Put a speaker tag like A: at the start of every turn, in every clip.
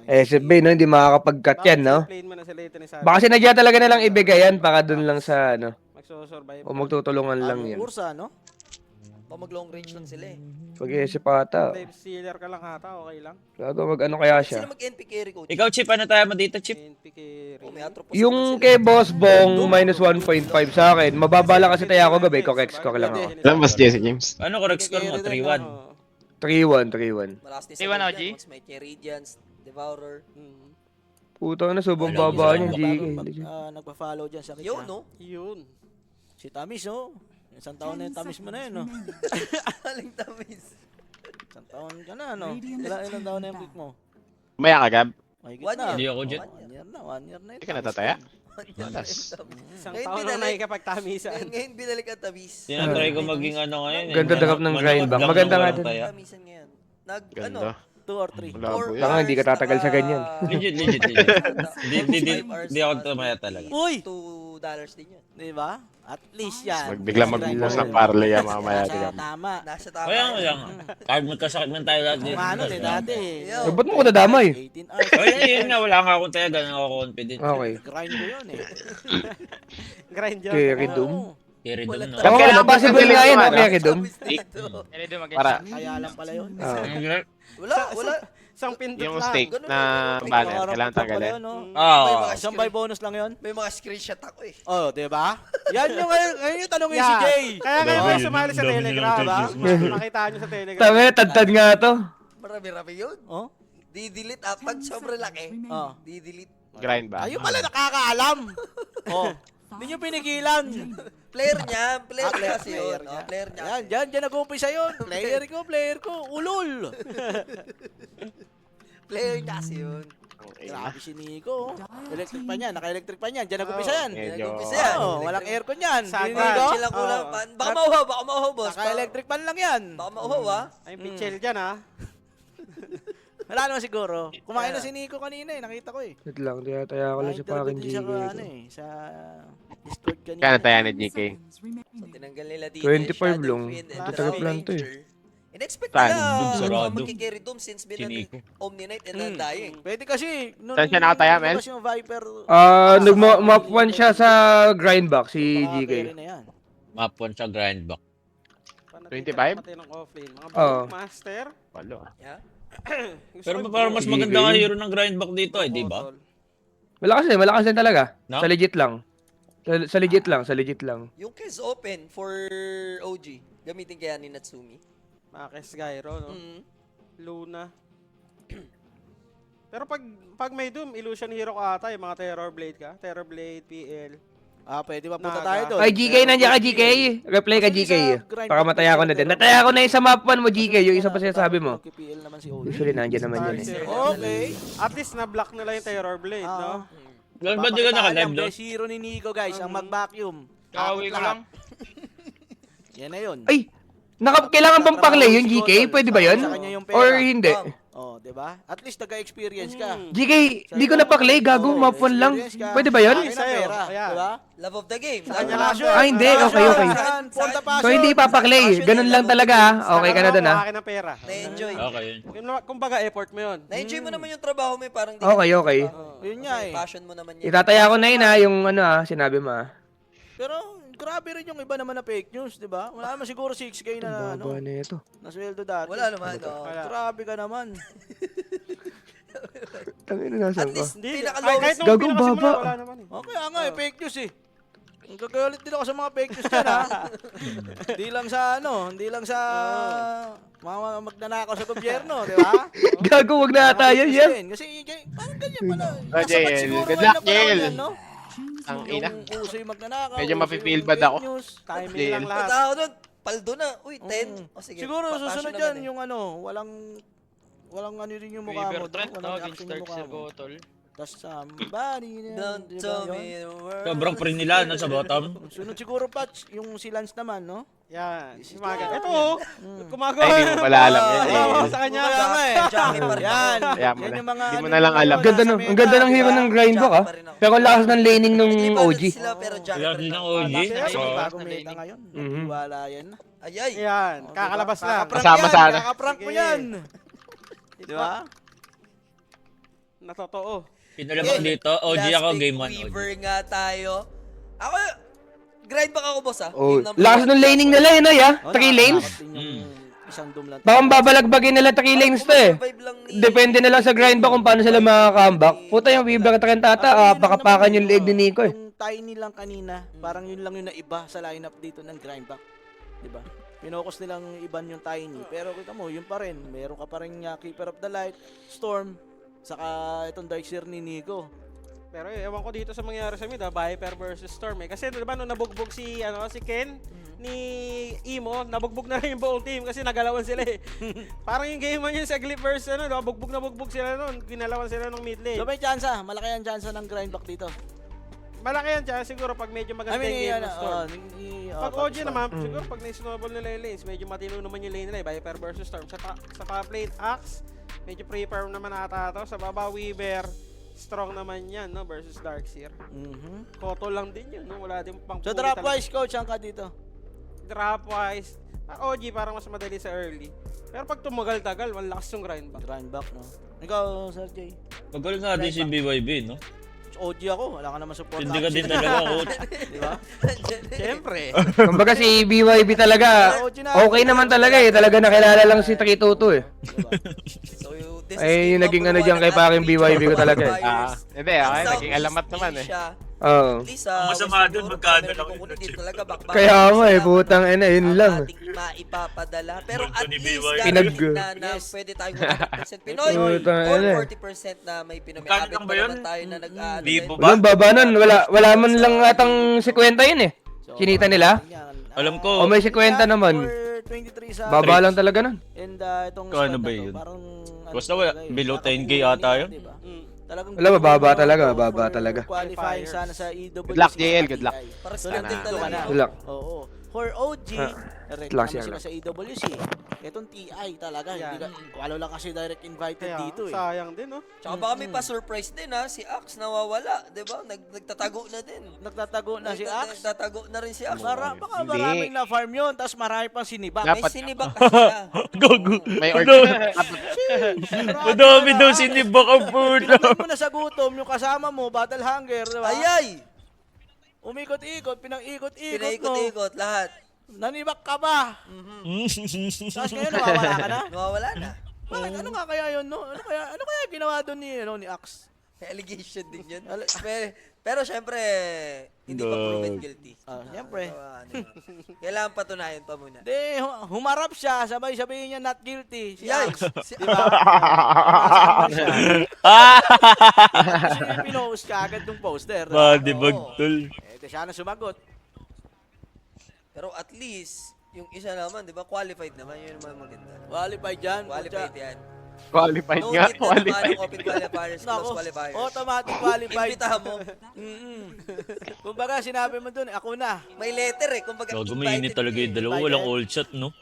A: SFB, no? Hindi makakapag-cut yan, no?
B: Plane mo na sila ito ni Sabi.
A: Baka sinadya talaga nalang ibigayan, baka dun lang sa, ano,
B: Magsusurvive.
A: o magtutulungan lang yan.
C: Ursa, no? Baka mag-long range lang sila eh.
A: Pag-iisip ata.
B: Live stealer ka lang ata, okay lang.
A: Gago, mag-ano kaya
C: Sila
A: siya?
C: mag-NP carry coach.
D: Ikaw, Chip, ano tayo mo dito, Chip?
B: NP carry.
C: Oh, may atropos
A: Yung
C: naman
A: kay
C: sila.
A: Boss Bong, minus 1.5 sa akin. Mababa lang kasi tayo ako gabi, kokex ko lang ako.
E: Alam mas Jesse James.
D: Ano correct score mo? 3-1.
A: 3-1, 3-1.
C: Malakas din
F: Iwan,
C: sa
F: OG?
C: Guardian, Max may Radiance, Devourer.
A: Puta na, sobrang
D: Wala,
A: baba
D: wala,
A: niya,
D: wala.
A: GK.
G: Nagpa-follow dyan sa
C: Yun,
G: kita.
C: no?
B: Yun.
G: Si Tamis, no? Isang taon na yung Tamis mo na yun, no?
C: Aling tamis.
G: Isang taon ka na, no? Ilang taon na yung pick mo?
E: Maya ka, Gab.
G: Mahigit
C: 1
G: na.
C: year.
D: Hindi ako dyan.
G: 1 year na, 1 year na
E: Hindi
G: ito.
E: ka natataya.
C: Malas.
B: Isang
C: Ngayon
B: taon na
C: binalik.
B: nakikapagtamisan.
C: Ngayon binalik ang tamis.
D: Tinatry ko maging ano ngayon.
A: Ganda drop ng grind back. Maganda nga din.
C: Tamisan ngayon. Ano?
E: Ganda.
G: 2 or 3.
E: Malabo yan.
A: Baka hindi ka tatagal sa ganyan.
D: Legit. Hindi ako tumaya talaga.
G: Uy!
C: $2 din yun.
G: Di ba? At least yan.
E: Magbigla mag-post ng parlay ang mamaya.
G: Nasa
E: Tigam.
G: tama.
C: Nasa tama.
D: Kaya nga lang. Kahit magkasakit man tayo lahat
G: Kung
D: dito.
G: ano eh, dati.
C: Yo.
A: Eh, ba't mo ko nadamay?
G: 18 hours.
D: Kaya yun nga, wala nga akong tayo. Ganun ako confident.
A: Okay.
G: Grind ko yun eh.
B: Grind yun.
A: Carry doom.
D: Carry doon, no?
A: Oo,
E: Kailangan
A: possible
E: ba
A: nga yan,
E: ano?
A: okay, Dom.
F: Ready mo
E: Para
G: Kaya lang pala yun.
C: Wala.
B: Isang pindot
E: yung
B: lang.
E: steak na banner, kailangan tanggalin.
D: Oo.
G: Isang by bonus lang yun.
C: May mga screenshot ako eh.
G: Oh, di ba? Yan yung ngayon yung tanongin si
B: Yeah.
G: Jay.
B: Kaya ngayon
D: Dami
B: may sumali sa
D: dami
B: Telegram,
D: nilang
B: ba?
D: text
B: Nakita nyo sa Telegram.
A: Tama, tantad nga to.
C: Marami-rami yun.
G: Oh?
C: Di-delete pag sobrang laki.
G: Oh.
C: Di-delete.
E: Grind ba?
G: Ayun pala nakakaalam. Oh. Hindi nyo pinigilan.
C: Player niya kasi
G: player
C: yun.
G: niya.
C: Player niya.
G: Yan, dyan nag-umpisa yun. Player ko, ulol.
C: Player niya kasi yun.
G: Grabe si Nico. Electric pa niyan, naka-electric pa niyan. Dyan nag-umpisa yan.
E: Medyo...
C: Nag-umpisa yan.
G: Oh, walang aircon yan.
B: Saga.
G: Hindi, Nico?
C: Chill lang ulang pan. Baka mauhaw, boss.
G: Naka-electric pan lang yan.
C: Baka mauhaw, ha?
B: Ay, pichel dyan, ha?
G: Wala naman siguro. Kumain na si Nico kanina eh, nakita ko eh.
A: Wait lang, tiyataya ko lang sa pakin,
G: Sa
A: GK.
G: ano eh, sa Discord kanina.
E: Kaya nataya ni GK.
C: So, tinanggal nila dito
A: 25
C: Shadow
A: lang.
C: Fiend and
A: Tatakip lang to eh.
C: Ranger. In-expect
E: Saan?
C: nila
D: Sarado.
C: magkikarry doom since
D: Chiniko.
C: Omni Knight and Undying.
G: Pwede kasi, nung
E: Saan siya nakataya, Mel?
G: lumabas yung Viper,
A: Nag-map 1 siya sa grindback, si
G: carry
A: GK.
G: na yan.
D: Map 1 siya, grind back.
E: 25?
B: Pati ng offlane. Mga
A: Oo.
B: master.
E: Walo.
C: Yeah?
D: Pero parang mas maganda nga hero ng grind back dito eh, di ba?
A: Malakas din talaga.
D: No?
A: Sa legit lang. Sa legit lang.
C: Yung case open for OG, gamitin kaya ni Natsumi.
B: Makes Gyro, no?
C: Mm.
B: Luna. Pero pag may Doom, Illusion Hero ka ata, yung mga Terror Blade ka. Terror Blade, PL.
G: Pwede pa punta
B: Naga.
G: tayo doon.
A: Ay, GK, nandiyan ka, GK. Reply ka, GK. Baka mataya ko na din. Nataya ko na yung sa map 1 mo, GK. Yung isa pa sinasabi mo.
G: PL naman si OG.
A: Usually, nandiyan naman yun eh.
G: Okay.
B: At least na-block nila yung Terror Blade, no?
D: Ganun ba di ka naka-live doon?
G: Best hero ni Nico guys, ang mag-vacuum.
F: Kawi ko lang.
G: Yan na yun.
A: Ay! Kailangan bang paklay yung GK? Pwede ba yun?
G: Sa kanya yung pera.
A: Or hindi?
G: Oh, 'di ba? At least nag-experience ka.
A: GK, di ko na paklay. Gago, map 1 lang. Pwede ba yun?
G: Akin ang pera,
B: Ayan.
G: 'di ba?
C: Love of the game.
B: Sa kanya lang yun.
A: Ah, hindi. Okay.
G: Punta pa.
A: So, hindi ipapaklay. Ganun lang talaga ha. Okay ka na dun ha.
B: Akin ng pera.
C: Na-enjoy.
D: Okay yun.
B: Kumbaga, effort mo yun.
C: Na-enjoy mo naman yung trabaho mo, parang di
A: Okay.
G: Yun nga eh.
C: passion mo naman yan.
A: Itataya ko na yun ha. Yung ano ha, sinabi mo ha.
G: Pero grabe rin yung iba naman na fake news, 'di ba? Wala naman siguro 6K na ano,
A: Baba na ito.
G: nasweldo dati.
C: Wala naman. Oh.
B: Wala.
G: Grabe ka naman.
A: Tangin na nasa
C: At
A: ba?
C: least,
B: Hindi,
C: pinaka-lowest.
B: kahit nung
A: Gagong
B: pinakasimula,
A: baba.
B: wala naman eh.
G: Okay, nga eh, fake news eh. Gagalit din ako sa mga fake news dyan ha. Hindi lang sa mga magnanakaw sa gobyerno, di ba?
A: Gago, wag na tayo yan.
G: Kasi parang ganyan pala.
E: Oh, Jael.
G: Siguro
E: Good
G: ngayon
E: luck,
G: na panahon
E: Jael.
G: yan, no?
E: Ang ina.
G: Yung uso yung magnanakaw.
E: Medyo
G: uso
E: mafe-feel
G: yung
E: bad
G: fake
E: ako.
G: news.
B: Timing
E: Jail.
B: lang lahat.
C: Tao doon, paldo na. Uy, 10. O sige.
G: Siguro
C: papasyon
G: susunod
C: naman
G: yan
C: eh.
G: yung ano, walang ano rin yung mukha mo.
F: River Trent, no?
G: Walang
F: Against
G: action
F: Dark
G: yung mukha
F: Sir
G: mo.
F: Gotol.
G: Tapos somebody
C: Don't
G: di ba
C: tell
G: yun?
C: me the word.
D: Sobrang pre nila, no, sa bottom.
G: Sunod siguro patch, yung si Lance naman, no?
B: Yan. Ito oh. Gumagawa.
E: Ay, hindi mo pala alam yan
B: Gumagawa
E: eh.
B: sa kanya.
G: Kaya nga eh.
C: Jockey pa rin
G: Yan.
C: ako.
E: Kaya mo
G: Yan
E: na.
G: yung mga
E: Hindi mo
G: ano
E: na lang
G: yung
E: alam.
G: mga
A: Ganda
G: nasa
A: ng,
G: meta,
A: ang ganda ng
G: di
A: hero
G: ba?
A: ng grindbook ha.
C: Jockey pa rin ako.
A: Pero ang lakas ng laning nung
C: Nag-iba
A: OG.
C: sila, pero jockey
D: Sila
C: pa rin
D: din ng
C: ako.
D: OG.
G: Kasi
D: So,
G: bagong meta ngayon. Nagtiwala yan na.
C: Ayay.
B: Yan.
G: Oh,
B: Kakalabas
G: diba?
B: lang.
G: Kakaprank
E: Kasama
G: yan,
E: sana.
G: Kakaprank mo
B: Sige.
G: yan. Di ba?
B: Na totoo.
D: Pinalabas dito, OG
C: Last
D: ako,
C: pick,
D: game 1, OG.
C: Weaver nga tayo. Ako, grind back ako, boss, ah.
A: Oh,
C: Game number
A: lakas
C: one.
A: ng laning nila yun, ay, ha?
G: Oh,
A: 3 lanes.
G: nakakatakot din yung isang doom lang.
A: Baka babalagbagin nila 3 lanes to eh.
C: Survive lang ni-
A: Depende na lang sa grind ba kung paano sila makaka-comeback. Puta yung Weaver at Rentata, pakapakan yung leg ni Nico eh.
G: Yung tiny lang kanina, parang yun lang yung naiba sa lineup dito ng grindback. Diba? Pinocus nilang iban yung tiny. Pero kita mo, yun pa rin. Meron ka pa rin Keeper of the Light, Storm, saka itong Darkseer ni Nico.
B: Pero ewan ko dito sa mangyari sa mid, Viper versus Storm eh. Kasi diba nung nabugbog si Ken ni Imo, nabugbog na rin yung buong team kasi nagalawan sila eh. Parang yung game man yun sa Glyph versus bugbog sila noon, ginalawan sila ng mid lane.
G: So may chance, malaki ang chance ng grindback dito.
B: Malaki yan siya, siguro pag medyo maganda yung game ng Storm. Pag OG naman, siguro pag na-snowball nila yung lanes, medyo matino naman yung lane nila, Viper versus Storm. Sa top lane, Axe, medyo pre-farm naman ata ito. Sa baba, Weaver, strong naman yan, no, versus Darkseer. Koto lang din yun, no, wala din pang
G: So drop-wise, coach, ang ka dito.
B: Drop-wise, OG parang mas madali sa early. Pero pag tumagal-tagal, malakas yung grindback.
G: Grindback, no? Ikaw, Sir Jay.
D: Magaling nga din si BYB, no?
G: OG ako, wala ka naman support.
D: Hindi ka din talaga, coach.
G: Di ba?
B: Siyempre.
A: Kumbaga si BYB talaga, okay naman talaga eh. Talaga nakilala lang si Trituto eh.
G: Diba?
C: So, this is
A: Ay, yung
C: game
A: naging
C: number
A: ano dyan
C: one
A: kay
C: at
A: paring
C: Atletico
A: BYB ko talaga eh.
C: Flyers.
E: Hindi, okay.
C: Southeast
E: Naging alamat naman eh.
C: Asia.
A: Oo.
C: At least,
D: Ang masama
C: Western
D: dun,
C: Europe,
D: magkano
C: America,
D: lang
C: kung
D: yun,
C: hindi
D: Chip.
C: talaga back-back.
A: Kaya nga eh,
C: Salamat
A: putang ina, yun
C: ang
A: lang.
C: ating maipapadala. Pero
D: Multo
C: at
D: ni
C: least,
D: BYB.
C: guaranteed na
G: Yes.
C: pwede tayong 100% Pinoy
A: Putang
C: or
A: ina.
C: 40% na may Pinoy. May
D: Magkano
C: abit
D: lang
C: pa
D: ba yun?
C: naman tayo na nag-ano.
D: Libo ba?
A: Walang baba nun, wala man lang atang 50 yun eh. Kinita nila?
D: Alam ko.
A: O may 50 naman.
G: 23 sa
A: Baba lang talaga nun.
G: And itong
D: Kano
G: squad
D: ba
G: na to,
D: yun?
G: parang
D: Basta wala,
G: talaga eh,
D: below
G: parang
D: 10K
G: huli
D: ata
G: nila,
D: yun.
G: diba?
B: Talagang
A: Wala, mababa
G: for-
A: talaga,
G: for
A: mababa talaga.
G: Qualifying sana sa EWC.
E: Good luck, JL, good luck.
C: Para
G: So,
C: standard
G: nandito ka
C: talaga.
G: na.
A: Good luck.
G: Oo. For OG, direct
A: luck
G: naman
A: siya,
G: sila
A: luck.
G: sa EWC. Itong TI talaga.
B: Yan.
G: Hindi ka, walo lang kasi direct invited
B: kaya,
G: dito eh.
B: sayang din, no?
C: Tsaka baka may pa-surprise din ha, si Axe nawawala, 'di ba? Nagtatago na din.
G: Nagtatago na si Axe.
C: Nagtatago na rin si Axe.
G: Baka
E: Hindi.
G: maraming na farm yun, tapos marami pang sinibak.
C: May
E: Dapat-
C: sinibak kasi siya.
D: Gago.
E: May org.
D: Madami daw sinibak ang puto.
G: Pinaglan mo na sa gutom, yung kasama mo, battle hunger, di ba?
C: Ayay!
G: Umikot-ikot, pinang-ikot-ikot mo.
C: Pinaikot-ikot lahat.
G: Nanibak ka ba? Tapos ngayon, nawawala ka na?
C: Nawawala na.
G: Bakit? Ano nga kaya yun, no? Ano kaya ginawa doon ni Axe?
C: May allegation din yun. Pero syempre, hindi pa proven guilty.
G: Siyempre.
C: Kailangan patunayan pa muna.
G: Hindi, humarap siya, sabay sabihin niya not guilty. Si
C: Yay!
G: Axe.
C: Si
G: Di ba? Nasaan siya? Kasi yung pinost ka agad yung poster.
D: Madibag, tol.
G: Eh, siya na sumagot.
C: Pero at least, yung isa naman, di ba, qualified naman. Yun naman maganda.
G: Qualified dyan.
C: Qualified yan.
E: Qualified
C: No
E: nga,
C: need na naman
E: qualified.
C: ng open qualifiers, close
G: Nako,
C: qualifiers.
G: automatic qualified.
C: Imbitahan mo.
G: Kumbaga, sinabi mo dun, ako na.
C: May letter eh. Kumbaga,
D: Gago, mainit talaga yung dalawa. Walang all shot, no?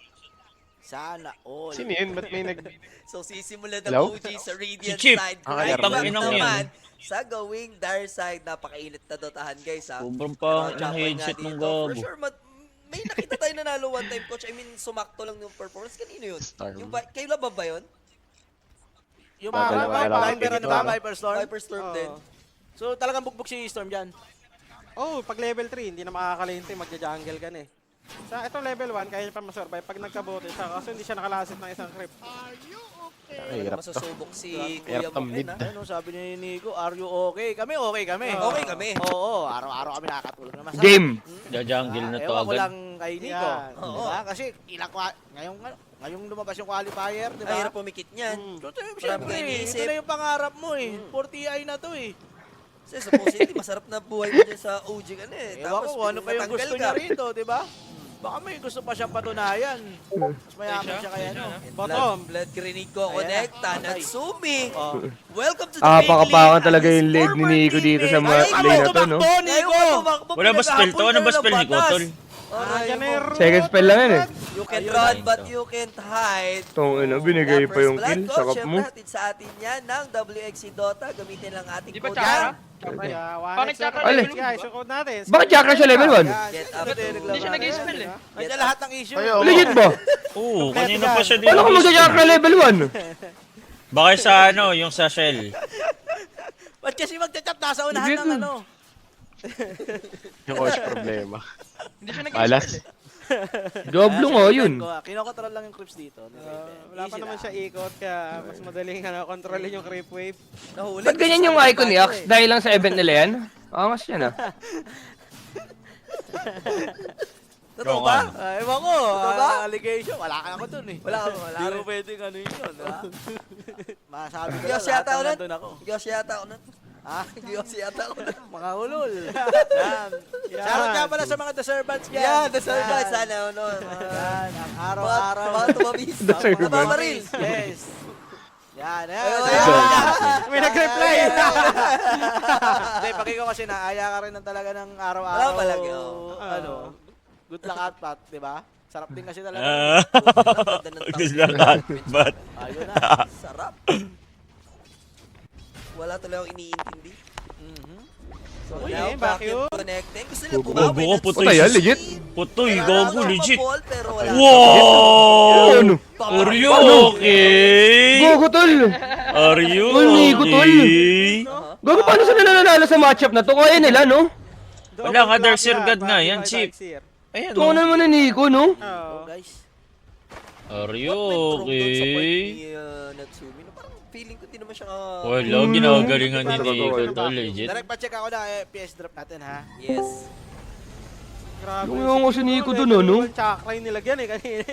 G: Sana all.
E: Sino yun? Ba't may nag...
C: So, sisimula ng
E: Hello?
C: OG sa Radiant
D: Si Chip.
C: side.
E: Ah,
C: Right
E: tama,
C: back
D: inang
C: naman
D: yan.
C: sa gawing dark side. Napakainit na dotahan, guys, ha?
D: Sobrang pangit ng
C: Chopper nga
D: headset ng
C: dito. For
D: gago.
C: sure, may nakita tayo nanalo one time, coach. I mean, sumakto lang yung performance. Kanino yun?
E: Storm.
C: Yung kayo labab ba yun?
G: Yung
E: Dalawa, dalawa.
G: Viper ano ba? Viper Storm?
C: Viper Storm din.
G: So, talagang bugbog si Storm dyan.
B: Oh, pag level 3, hindi na makakalinti, magja-jungle ka na eh. Sa itong level 1, kaya niya pa masurvive pag nagkabote siya kasi hindi siya nakalasit ng isang creep.
E: Ay, hirap.
C: Masusubok si
E: Hirap
C: Kuya
E: ang
C: Mo
E: mid.
C: ha?
G: Ano, sabi ni Nico, are you okay? Kami, okay kami.
C: Okay kami.
G: Oo, araw-araw kami nakakatulog na masarap.
A: Game.
D: Jajungle na to
G: Ewan ko
D: agad.
G: lang kay Nico.
B: Yan.
G: Diba? Kasi ngayong lumabas yung qualifier, di
C: Ay,
G: ba?
C: hirap pumikit niyan.
G: So,
C: Marami
G: siyempre,
C: kang iniisip.
G: ito na yung pangarap mo eh. 40i na to eh.
C: Kasi supposedly, masarap na buhay mo dyan sa OG ka na eh.
G: Ewan ko kung ano pa yung
C: natanggal
G: gusto
C: ka.
G: niya rito, di ba? Baka may gusto pa siyang patunayan. Mas mayaman siya kaya no.
B: Bottom.
C: Blood Grenade ko connecta. Natsumi.
G: Oh.
C: Welcome to the
A: Ah,
C: big
A: pakapakan
C: league.
A: talaga
C: At
A: yung
C: his
A: leg ni
C: former
A: Nico dito sa
C: teammate.
A: mga lane na to, no?
C: Ngayon
G: Nico!
C: ka tumakbo,
D: Wala ba spell to? Ano ba spell ni Kotol?
A: Second spell lang yun eh.
C: You can run but you can't hide.
A: Tong ina, binigay pa yung kill. Sakap mo.
C: Siyempre, hatid sa atin yan ng WXC Dota. Gamitin lang ating
F: Di ba
C: code
F: Chara?
C: yan.
B: Kaya,
F: Paano Chakra
A: Ale.
F: level
B: guys, yung code natin.
A: Bakit Chakra siya level 1?
C: Get up.
F: Hindi siya nag-spell eh.
G: Nandiyan lahat ng issue.
E: Ay, oo.
A: Legit ba?
D: Oo, kanina pa siya din.
A: Paano ka magja-Chakra level 1?
D: Baka sa ano, yung sa shell.
G: kasi magchat-chat, nasa unahan
A: Sige,
G: ng
A: go.
G: ano.
E: Yung coach problema.
F: Hindi siya
E: Malas.
F: nag-install eh.
A: Diablo nga yun.
G: Kinokontrol lang yung creeps dito. ni Raven.
B: Wala pa
G: Easy
B: naman
G: lang.
B: siya ikot, kaya mas madaling kontrolin yung creep wave.
C: Nahuli.
A: Ba't ganyan yung icon ni Axe? Dahil lang sa event nila yan? Angas yan ah.
C: Totoo ba?
G: Ewan ko.
C: Totoo ba?
G: Allegation. Wala ka ako dun eh.
C: Wala
G: Hindi
C: rin.
G: mo pwedeng ano yun. ha? Masabi ko
C: Giyos
G: lang,
C: yata ako
G: lahat
C: nun.
G: nandun ako.
C: Giyos yata ako nun.
G: Ha?
C: Giyos yata ako nun.
G: Mga ulol. Yan. Shoutout nga pala sa mga deservants dyan.
C: Yan, the survive.
G: Yan.
C: Sana ano.
G: Yan, ang araw-araw.
C: Mga tumabis.
A: The survive.
C: Nababaril.
G: Yes. Yan, yan.
C: Ayun,
G: Yan.
C: ayun.
B: May nag-reply.
G: Hindi, pag ikaw kasi naaya ka rin ng talaga ng araw-araw.
C: Wala palagi, oo.
G: Ano, good luck at pat, di ba? Sarap din kasi talaga.
C: Ganda ng
D: Gusto
C: tao.
D: lang but
G: Ayun na.
C: Sarap. Wala tuloy akong iniintindi. So
B: Uy,
C: now,
B: vacuum.
C: bakit connecting? Gusto nila
A: Gogo,
C: bumawi
D: gogo,
C: ng
D: putoy.
A: Puta yan, legit.
D: putoy,
C: Kailangan
D: gogo,
C: ko
D: legit.
C: maball, pero wala.
D: Wow!
A: Ano?
D: Are you okay?
A: Gogo tol!
D: Are you
A: Tol, Nico, tol.
D: okay?
A: Gogo, paano sila nananalo sa matchup na to? Kaya nila, no?
D: Wala nga, Dark Seer God nga, yan, Chip. Ayan,
A: Ito naman na Nico, no?
G: So, guys.
D: Are you
C: Ba't may drone doon sa point
D: okay?
C: ni Natsumi? No, parang feeling ko di naman siya
D: Wala, ginagalingan ni Nico to, legit.
G: Direct pa-check ako na PS drop natin, ha?
C: Yes.
B: Grabe.
A: Yung ako si Nico dun, ano?
B: Chakra yung nilagyan eh kanina.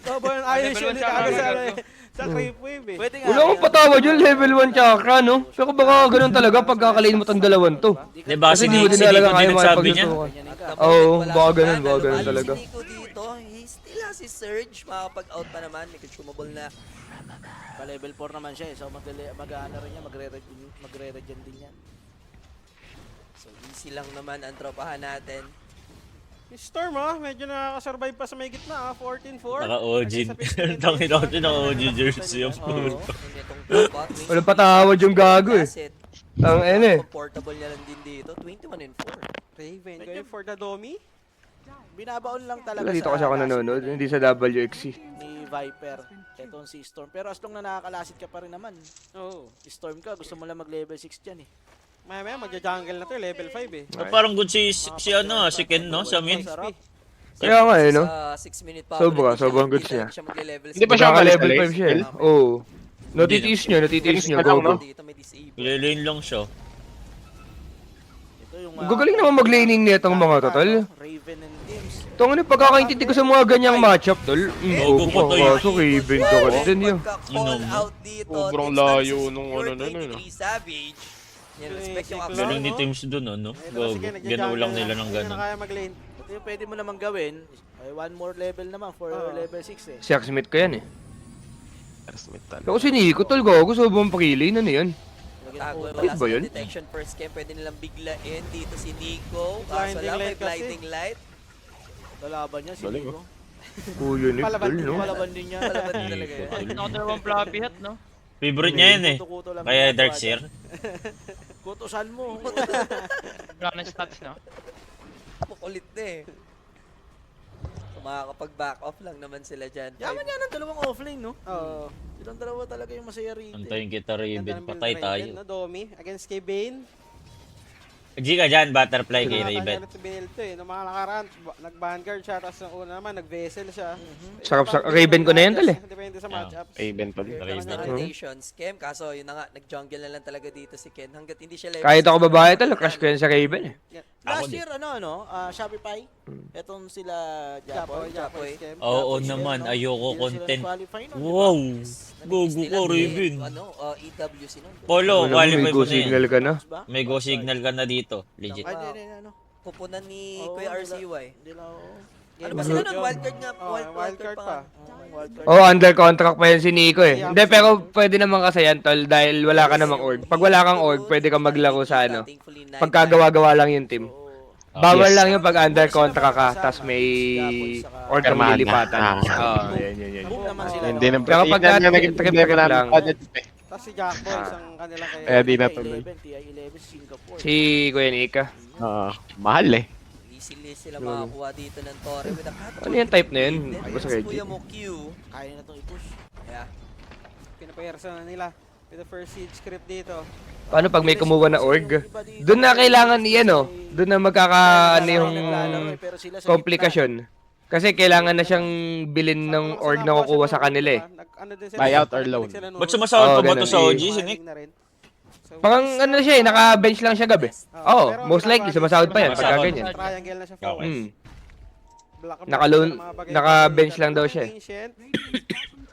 B: Taba yung ayos
F: Level
B: yun.
F: one chakra,
B: Sa,
F: level
B: sa creep wave eh.
G: Pwede nga.
A: Wala akong patawad yun, level 1 chakra, no? Pero baka ganun talaga pag kakalain mo tang dalawan to.
D: Diba,
A: Kasi
D: si
A: di mo din
D: Nico
A: talaga
D: din
A: kaya
D: nagsabi niya.
A: makipaglutukan.
C: Tapos
A: Oo,
C: wala
A: baka
C: pa,
A: ganun, baka ganun
C: nalo
A: talaga.
C: Si Nico dito, he still has si Surge. Makapag-out pa naman, may consumable na.
G: Pa level 4 naman siya eh. So mag-ano rin yan, magre-regen din yan.
C: So easy lang naman ang tropahan natin.
B: Yung Storm medyo nakakasurvive pa sa may gitna 14-4.
D: Naka-OG. Tangin ako din naka-OG jersey yung
G: Oo.
D: puro.
C: Yun itong tropa.
A: Walang patawad yung gago eh.
C: Asset.
A: Ang eh.
C: Comfortable niya lang din dito. 21-4.
B: Raven, going for the Domi.
G: Binabaon lang talaga
A: Dito kasi ako
G: lasit
A: nanonood, hindi sa WXC.
G: ni Viper. Etong si Storm. Pero as long na nakakalasit ka pa rin naman.
B: Oo.
G: Storm ka, gusto mo lang mag-level 6 dyan eh.
B: Maya magja-jungle na to, level 5 eh.
D: Parang good si ano, si Ken, no? Sa mid.
G: Sarap.
A: Kaya nga eh, no?
C: Sa 6-minute pa.
A: Sobrang good siya.
C: Siya magle-level
E: Hindi pa siya
A: Level
E: umalis,
A: 5 siya eh. Oo. Natitiis niya,
E: Lang,
A: gogo.
E: no?
C: Dito may disable.
D: Lilane lang siya.
G: Ito yung
A: Gagaling naman mag-laning nitong mga to, tol.
G: Raven and Teams.
A: Ito nga pagkakaintindi ko sa mga ganyang matchup, tol.
D: Gogo
A: Gogo
D: pa to
A: ka,
D: yun.
A: kaso Raven ka kasi din yun.
C: Pagka-call out dito.
E: Sobrang
C: Teams
E: layo
C: versus
E: nung
C: Pure
E: ano na nun,
C: 23 Savage. Yan, respect yung
B: Hello?
D: Galing
C: action.
D: ni Teams dun, ano?
B: Ayun,
D: Gogo.
B: sige,
D: Ginoo lang nila ng
B: Hindi na
D: ganun.
B: kaya mag-lane.
G: Ito yung pwede mo namang gawin. Ay, one more level naman for level 6 eh.
A: Si Axmit ko yan eh.
E: Smith talaga.
A: Ako si Nico, tol, gago, sobrang pakilay na yan.
C: Tago,
A: Bakit
C: wala
A: ba yun?
C: sa detection first game. Pwede nilang biglain dito si Nico.
B: Blinding
C: Kaso lang, may
B: light kasi.
C: blinding light.
G: Lalaban niya si
E: Galing,
G: Nico.
A: Kuya ni
B: Palaban
A: tol,
B: din,
A: no?
G: Palaban din niya.
C: Palaban din talaga yan.
F: Ako dalawang floppy hat, no?
D: Favorite niya yan eh.
G: Kuto-kuto lang
D: Kaya
G: ginagawa
D: Dark
G: niya.
D: Seer.
G: Kutusan mo.
F: Wala na stats, no?
C: Makulit na eh. So, makakapag-back off lang naman sila dyan.
G: Yaman yan ang dalawang offlane, no?
B: Oo.
G: Silang dalawa talaga yung masaya rito.
D: Antayin kita,
B: Ganda
D: Raven.
B: ng build
D: Patay
B: Raven,
D: tayo.
B: no? Domi against kay Bane.
D: G ka dyan, butterfly kay Raven.
B: Nakakagalit si Bane to eh. Nung mga nakaraan, nag-vanguard siya, tapos nung una naman, nag-vessel siya.
A: Sarap sa Raven ko na yan, tol eh.
B: Depende sa matchups.
E: Raven pa din.
C: Kaya
D: Raven.
C: rotations. Kem, kaso yun na nga, nag-jungle na lang talaga dito si Ken. Hanggat hindi siya level
A: Kahit ako
C: 6,
A: babae, tol, crush ko yan sa Raven eh.
G: Last
D: Ako
G: year, Shopify. Etong sila
B: Japoy,
G: Japoy.
B: scam.
D: Oo
G: Tapos
D: naman,
G: yun, no?
D: ayoko
G: Hindi sila
D: content.
G: nag-qualify nun, di ba?
D: Wow!
C: Nag-miss
D: Gogo
C: nila
D: ko,
C: ni,
D: Raven.
C: EWC nun.
D: Polo,
A: Wala mo,
D: qualify
A: may
D: mo
A: go
D: na yan.
A: signal ka na.
G: Ba?
D: May go signal ka na dito. Legit.
G: Ay, hindi, ano.
C: Pupunan ni
G: Oo,
C: Kuya
G: wala.
C: RCY.
G: Hindi lang ako.
C: Ano ba sila nun? Wildcard nga.
B: Oh, wildcard pa.
G: Wildcard.
A: Oo, under contract pa yan si Nico eh. Hindi, pero pwede naman kasi yan, tol, dahil wala ka namang org. Pag wala kang org, pwede kang maglaro sa ano. Pagkagawa-gawa lang yung team. Bawal
E: Yes.
A: lang yung pag under contract ka, tas may org ka
E: Permahan na.
A: malilipatan.
E: Ah.
A: Oo, yan.
G: Boom naman sila.
E: Hindi na
A: Pero pag
E: yun na
A: natin
E: naging
A: trip
E: problema
A: lang.
E: namin budget eh.
B: Tapos si Jackboy, isang kanila kay...
E: Kaya di natuloy.
G: TI-11 Singapore.
A: Si Kuya Nika.
E: Oo, mahal eh.
C: Easily sila makakuha dito ng Torre with a cut.
A: Ano yung type na yun?
C: Then,
A: Basta
C: si
A: kay
C: Kuya
A: G.
C: mo Q.
G: Kaya na itong i-push.
C: Yeah.
B: Pinapayarsa na nila with the first siege script dito.
A: paano pag may kumuha na org? Doon na kailangan doon na magkaka yung komplikasyon. Kasi kailangan na siyang bilhin ng org na kukuha sa kanila eh.
E: Buyout or loan.
D: Ba't sumasahod
A: Oo,
D: pa ba to
A: ganun.
D: sa OG, Sinik?
A: Parang ano siya eh, naka-bench lang siya gabi. Oo, most likely sumasahod pa yan pagka ganyan.
B: Triangle na siya
D: Okay.
B: forward.
A: Hmm.
B: Black and
A: Naka-loan,
B: black, mga bagay-
A: naka-bench lang daw siya eh.
B: Ancient.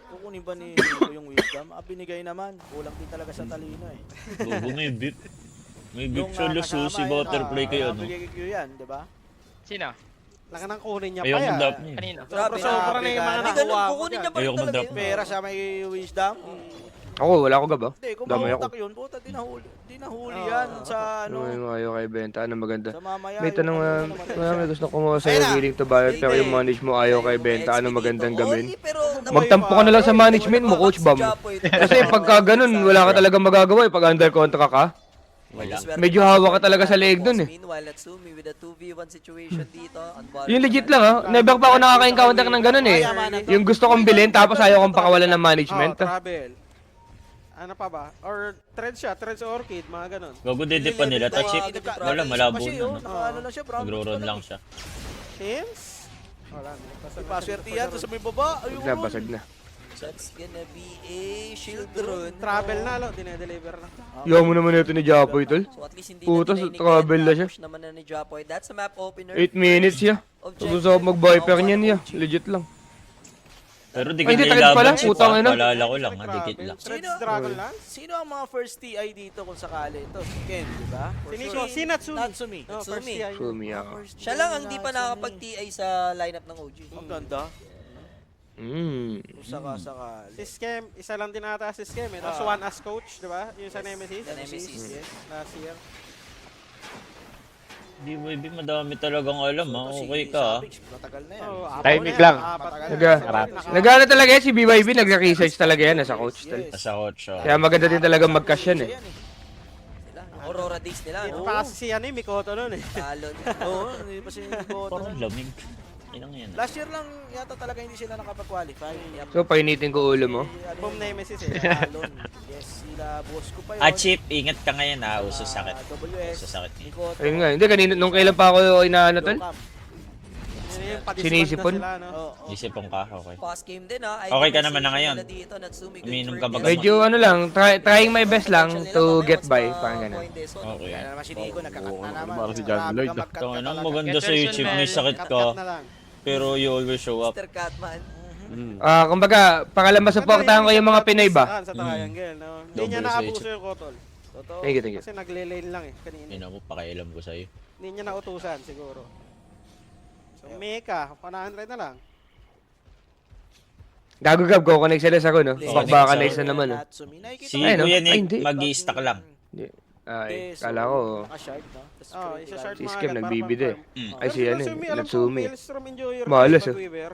G: Kukunin ba ni Nico yung wisdom? Binigay naman. Kulang din talaga sa talino eh.
D: Bobo may beat. May beat
G: Yung,
D: solo
G: kasama,
D: susi
G: yun,
D: butterfly kayo, no?
G: bigay ko yan, di ba?
F: Sino?
B: Laka nang kunin niya
D: Ayaw
B: pa yan.
D: mag-drop niya.
F: Kanino?
B: Sobra na yung mga
G: May
C: May ganun,
B: nakuha mo
C: kukunin niya
B: dyan.
C: pa rin
D: Ayoko
C: talaga
D: mag-drop.
C: yun.
G: Pera sa may wisdom.
A: Ako, wala ako gaba.
G: Hindi, kung
A: Damay ako.
G: mahutak yun, puta, di nahuli yan sa ano.
A: Ano yung ayaw kay benta? Ano maganda?
G: Sa mamaya.
A: May tanong
G: yung
A: may gusto kumuha sa'yo, willing to buy pero yung manage mo ayaw kay benta. Ano magandang gawin?
C: Pero
A: Magtampo ka na lang sa management mo, Coach Bam. Kasi pagka ganun, wala ka talaga magagawa eh. Pag under contract ka,
D: Wala.
A: medyo hawak ka talaga sa leeg dun eh.
C: Meanwhile, Natsumi with a 2v1 situation dito.
A: Yung legit lang ha. Never pa ako nakaka-encounter ng ganun eh. Yung gusto kong bilhin tapos ayaw kong pakawalan ng management.
B: Travel. Ano pa ba? Or threads siya, threads orchid, mga ganun.
D: Gago dede pa nila, touch it. Wala, malabo na. No?
G: Ano lang siya, brown.
D: Magro-run lang siya.
B: Sims? Wala.
G: Paswerte yan, tapos may baba. Ayun.
A: Nabasag na.
C: That's gonna be a shield rune.
B: Travel na, lo. Dinedeliver na.
A: Yaw mo naman ito ni Japoy, tol.
C: So at least hindi
A: Puta,
C: na dinay ni
A: travel
C: Ken,
A: na siya.
C: push naman na ni Japoy. That's a map opener.
A: 8 minutes siya. Tapos ako mag-viper niyan niya. Legit lang.
D: Pero di
A: Ay, hindi,
D: kita
A: tagal pala.
D: ilaban,
A: Putang ina.
D: Palala ko lang, dikit lang.
B: Threads Dragon Lance?
G: Sino ang mga first TI dito kung sakali? Ito, si Ken, di ba? For
B: Si Nico,
G: sure.
B: si Natsumi.
G: Natsumi.
B: Oh, first
C: Natsumi.
B: TI.
A: Sumi ako.
C: Siya lang ang di pa nakakapag-TI sa lineup ng OG.
G: Ang ganda. Kung sakali.
B: Si Scam, isa lang din ata si Scam eh. Tapos one as coach, di ba? Yung sa Nemesis.
C: Sa Nemesis.
B: Yes, last year.
D: Di baby, madami talagang alam ha.
G: Ito, si
D: Okay ka ha.
G: Savage, matagal na yan.
B: Oh, apat
E: Timing
B: na yan.
E: lang.
B: Apat na
A: Naga-
B: yan.
A: Nagana talaga yan si BYB, nagre-research talaga yan nasa coach. Tol.
G: Yes.
D: Nasa coach siya.
A: Kaya maganda din talaga mag-cash yan eh.
C: Sila. Aurora Days nila,
B: Dito
C: no?
B: pa kasi si ano eh, Mikoto nun eh.
C: Talon.
G: Oo, hindi pa sila nag-vote.
D: Parang lamig. Inang yan.
G: Last year lang yata talaga hindi sila nakapag-qualify.
A: So, painitin ko ulo mo.
B: Boom Nemesis eh.
G: Talon. Yes, sila Bosco pa yun.
D: Ah, Chip, ingat ka ngayon ha. Uso sakit.
G: WS.
D: Uso sakit.
G: Nicoto.
A: Ayun nga, hindi kanina, nung kailan pa ako inaano tol?
G: Locam.
B: Yun yung padisband
A: Sinisipon?
B: na sila, no?
G: Oo.
D: Isipon ka, okay.
C: Fast game din, ha?
D: Okay ka naman na ngayon.
C: Dito, Natsumi, good
D: Uminom
C: for
D: ka ba
C: Ken.
D: gamot?
A: Medyo ano lang, trying my best lang to get by, parang ganun.
D: Okay.
G: Kaya naman si Nico, nagkakat na naman.
E: Parang si John Lloyd, ah.
D: Tangin ang maganda sa
F: Get
D: YouTube, may
F: Mel.
D: sakit
B: Cut-cut
D: ka,
B: na lang.
D: pero you always show up.
C: Mr. Catman.
A: Kumbaga, pangalan masuportahan ko yung mga Pinoy ba?
B: Sa triangle, no? Hindi niya
D: Double
B: naabuso
D: sa
B: yung Kotol.
G: Totoo.
A: Thank you, thank you.
B: Kasi nagle-lane lang eh, kanina.
D: Yun ako, pakialam ko sa'yo.
B: Hindi niya nautusan siguro. So, Mecha, 100 na lang.
A: Gagugab ko, connect sila sa ko, no?
D: Okay.
A: Baka connect na naman, no?
G: Natsumi. Nakikita
D: Si
G: mo
A: Ay, no?
D: Kuya
A: Ay,
D: Nick,
A: hindi.
D: mag-i-stack lang.
A: Hindi. Ay,
G: so,
A: kala ko.
G: naka-shard, no? Tas
B: Oh,
G: free
B: isa-shard
A: Si
B: mga
A: Scam
B: agad para
A: nagbibide.
B: confirm.
A: Ay, si ano,
B: Natsumi, alam ko,
A: Natsumi.
B: Maelstrom Enjoyer.
A: Mahalas,
B: Pag
A: eh.
B: Weaver.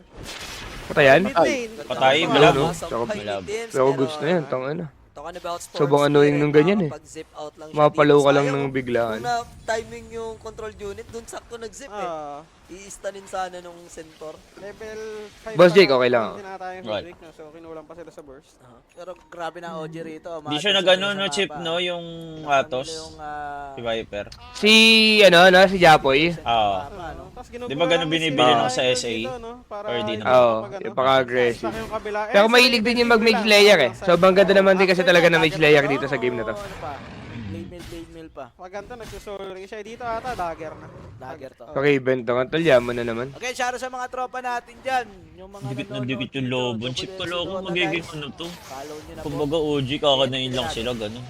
A: Patayan?
B: Mid lane.
D: Patay,
B: Oh,
D: malabo.
A: no? Tsaka
D: malabo.
A: Pero gusto na yan, tang ano.
C: Talking about sports,
A: Sobrang annoying nung ganyan eh.
C: makakapag-zip out lang siya
A: Mapalaw
C: dito.
A: ka lang
C: Sayang,
A: ng biglaan.
C: Kung na-timing yung control unit, dun sakto nag-zip eh.
B: Ah,
C: I-stanin sana nung centaur.
B: level 5
A: Boss Jake, okay lang ako.
B: Hindi na tayo
D: Right.
B: Jake, no? So, kinulang pa sila sa burst.
G: Pero grabe na OG rito.
D: Di siya nag-ano, no, Chip, no? Yung Atos.
G: Yung,
D: Si Viper.
A: Si, ano, no? Si Japoy.
D: Ah.
B: Tapos
D: Di ba ganun binibili
A: nung
D: sa SAE? Or di naman?
A: Oo, yung paka-aggressive. Pero mahilig din yung mag-mage layer eh. Sobrang ganda naman din kasi talaga ng mage layer dito sa game na to.
G: Ano pa? Blade mill pa.
B: Pag ganito, nagsusoring siya. Dito ata, dagger na.
G: Dagger to.
A: Paki-event to, tol, yaman na naman.
G: Okay, shout out sa mga tropa natin dyan. Yung mga
D: Dikit na
G: nanonood
D: dikit yung
G: dito,
D: lobon.
G: WS
D: Chip, kala ko
G: Dota,
D: magiging
G: guys.
D: ano to.
G: Follow nyo na po.
D: Kumbaga OG, kakanain lang sila, gano'n.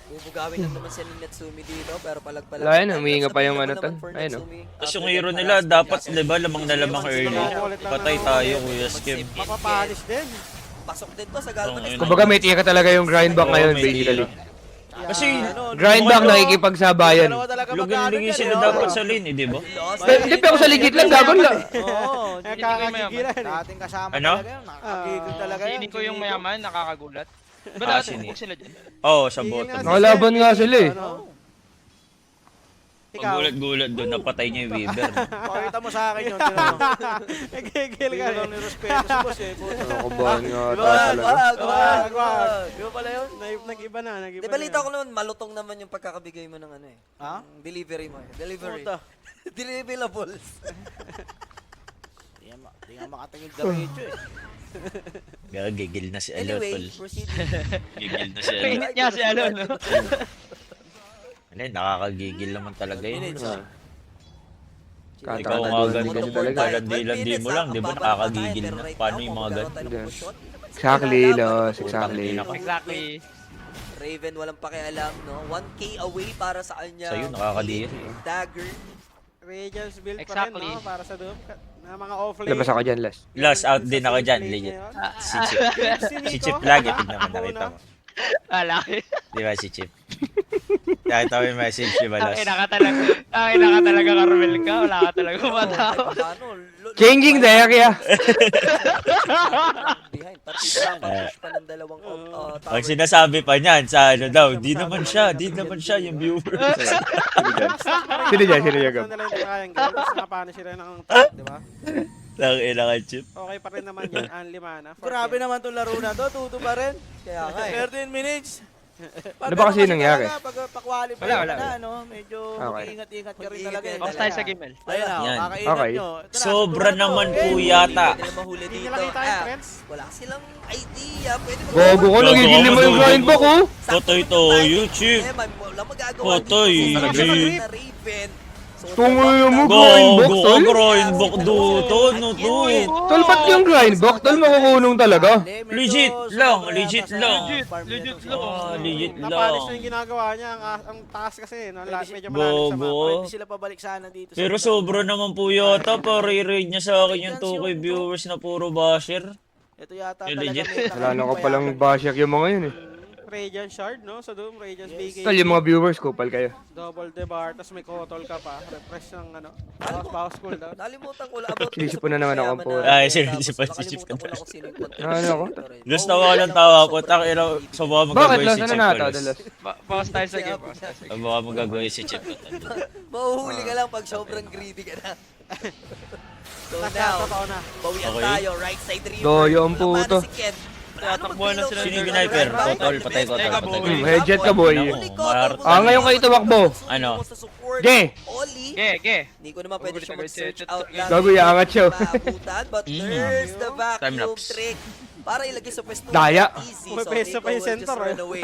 C: Bubugawin lang naman sila ni Natsumi dito, pero palag-palag.
A: Wala yan, humihinga pa yung ano,
C: Sabihin
A: tol.
C: naman for
A: Ayun, oh.
C: Natsumi,
D: Tapos yung
C: after
D: hero
C: that
D: nila,
C: harassment,
D: dapat,
C: kasi
D: di ba, lamang na lamang early. Patay tayo, Kuya Skim.
B: Mapapalis din.
C: Pasok din to sa Galvanize.
A: Kumbaga may tira talaga yung grind back ngayon,
D: Oo, may
A: basically.
D: Kasi,
A: Grind back, nakikipagsabayan.
G: Dalawa talaga
D: lugan-ligi
G: magkano
D: sila
G: dyan,
D: dapat
G: oh.
D: sa lane, eh, di ba?
A: Hindi, pero sa legit lang, gagon lang.
G: Oo,
B: Nakakagigilan eh.
G: dating kasama
D: Ano?
G: talaga yun. Nakakagigil talaga
F: Si
G: yun.
F: Nico yung mayaman, nakakagulat. Ba
D: Ah,
F: dati
D: si Nico.
F: sila dyan?
D: Oo, sa
B: Tigil
D: bottom.
B: nga si
A: Nakalaban
B: Scam,
A: nga
B: tigil
A: sila eh.
B: ano. Ikaw.
D: Pagulat-gulat doon, napatay niya yung Weaver.
G: Pakita mo sa akin yun. Tingnan mo.
B: Nagigil
G: Hindi
B: ka.
G: ko lang nirespeto si boss eh. Puta.
A: Nakabahan nga
G: Diba?
A: talaga.
B: Wag.
G: Di ba pala yun?
B: Nag-iba na, nag-iba
C: Di balita ko naman, malutong naman yung pagkakabigay mo ng ano eh.
G: Ha?
C: Yung delivery mo eh. Delivery.
G: Puta.
C: Deliverables.
G: Di nga makatingin diretso eh.
D: Gigil na si
C: Anyway,
D: Alotol.
C: proceed.
D: Gigil na si Alotol.
F: Kainit niya si Alon, no?
D: Nakakagigil naman talaga yun.
A: Kata-
D: Ikaw nga
A: Kata-
D: ganito,
A: talaga.
D: landi-landi mo lang, di ba nakakagigil na? Paano yung mga ganito?
A: Exactly, Los. Exactly.
F: Exactly.
C: Raven walang pakialam, no? 1K away para sa kanya.
D: Sa'yo, nakakadiri.
C: Dagger.
B: Radiance build pa rin,
F: Exactly.
B: no? Para sa Doom. Na mga offlane.
A: Labas ako dyan, Los.
D: Last out din ako dyan,
B: Sa
D: legit.
B: safe
D: Si Chip.
B: lane
D: Si
B: ngayon.
D: Chip lagi, tignan mo, nakita mo.
F: Alaki.
D: Di ba si Chip? Nakita mo yung message, di ba, Los?
F: Ang ina ka talaga, Carmel ka. Wala ka talaga matawa.
C: Paano?
A: Changing the area.
C: Behind. Tapos lang, push pa ng dalawang tower.
D: Ang sinasabi pa niyan sa ano daw, di naman siya yung viewer.
A: Sino dyan? Sino dyan?
B: Gusto nila yung triangle, tapos nakapunish sila ng top, di ba?
D: Tangina ka, Chip.
B: Okay pa rin naman yan, only mana.
G: Grabe naman itong laro na to. Tuto pa rin.
C: Kaya nga eh.
G: 13 minutes.
A: Ano ba kasi nangyari?
G: Pag pa-qualify
F: Wala.
G: ka na, no? Medyo
A: Okay.
G: ingat-ingat ka rin
C: Mag-iingat
G: talaga.
C: ka
G: eh.
F: Boss tayo sa Gimel.
G: Ayun na,
D: Yan.
G: kakaingat
A: Okay.
G: nyo. Ito na,
D: Sobra
G: sigurado.
D: naman po
G: Eh,
D: yata.
C: Hindi nila mahuli
B: Hindi
C: dito.
B: nila kita yung friends.
C: Wala silang idea. Pwede ba?
A: Gogo ko, nagigil mo yung grind book, oh.
D: Potoy toyo, Chip.
C: Wala magagawa.
D: Potoy,
C: dito.
D: Chip.
C: Na Raven. So,
A: Tungoy mo, grind book,
D: Gogo,
A: tol.
D: grind book duto, no to.
A: Tol, ba't yung grind book? Tol, makukunong talaga.
G: Medyo
D: Legit lang,
G: sobra
D: legit
G: yata sa
D: lang.
G: farm
F: Legit
G: nito.
F: lang.
D: Legit
B: Napunish
D: lang.
B: na yung ginagawa niya, ang taas kasi, no? Medyo malalim sa
D: Gogo.
B: mapa.
G: Pwede sila pabalik sana dito. sa
D: Pero
G: ibang-
D: sobra naman po yata, pa-re-raid niya sa akin yung 2K viewers na puro basher.
G: Ito yata
D: Yung
G: talaga
D: legit.
G: may
A: Wala na ko palang basher yung mga yun, eh.
B: Radiant Shard, no? Sa Doom, Radiant BK.
A: Tol, yung mga viewers, kupal kayo.
B: Double debar, tapos may kotol ka pa. Refresh ng ano, bawas cooldown.
C: Nalimutan ko lang about
A: Sinisip ko na naman ako po.
D: Ay, sinisip pa,
C: Nakalimutan
D: sinisip ka
C: ko lang kung sino yung content.
A: Ano ako?
D: Just tawa lang tawa ko, takira sa baka
A: Bakit,
D: magagawin
A: Los?
D: si
A: Ano
D: Chip.
A: na
D: Los.
A: ito, Los?
F: Bawas tayo sa game. Bawas tayo sa game.
D: Baka magagawin si Chip.
C: Mahuhuli ka lang pag sobrang greedy ka na. So now,
B: Totoo na.
C: bawian
D: Okay.
C: tayo, right side Reaper.
A: Doyo ang
C: Walang mana
A: puto.
C: si Ken.
F: Tatakbuhan na sila
D: Sino yung
F: ng
D: sniper?
C: Right,
D: Kotol,
C: right,
D: patay ko,
C: right,
D: patay ko.
A: Headjet ka, boy.
C: Only Kotol.
A: Ngayon kayo tumakbo.
D: Ano?
A: Ge!
C: Oli.
F: Ge.
C: Hindi ko naman pwede siya mag-search
F: Ito,
C: out lang.
A: Gago, iangat siya.
C: Maabutan, but there's the vacuum
D: Time-lapse.
C: trick. Para ilagay sa pwesto.
A: Daya.
C: Easy.
B: May
C: So,
B: pwesto
C: Nico
B: pa yung
C: will just
B: center,
C: run
B: eh.
C: away.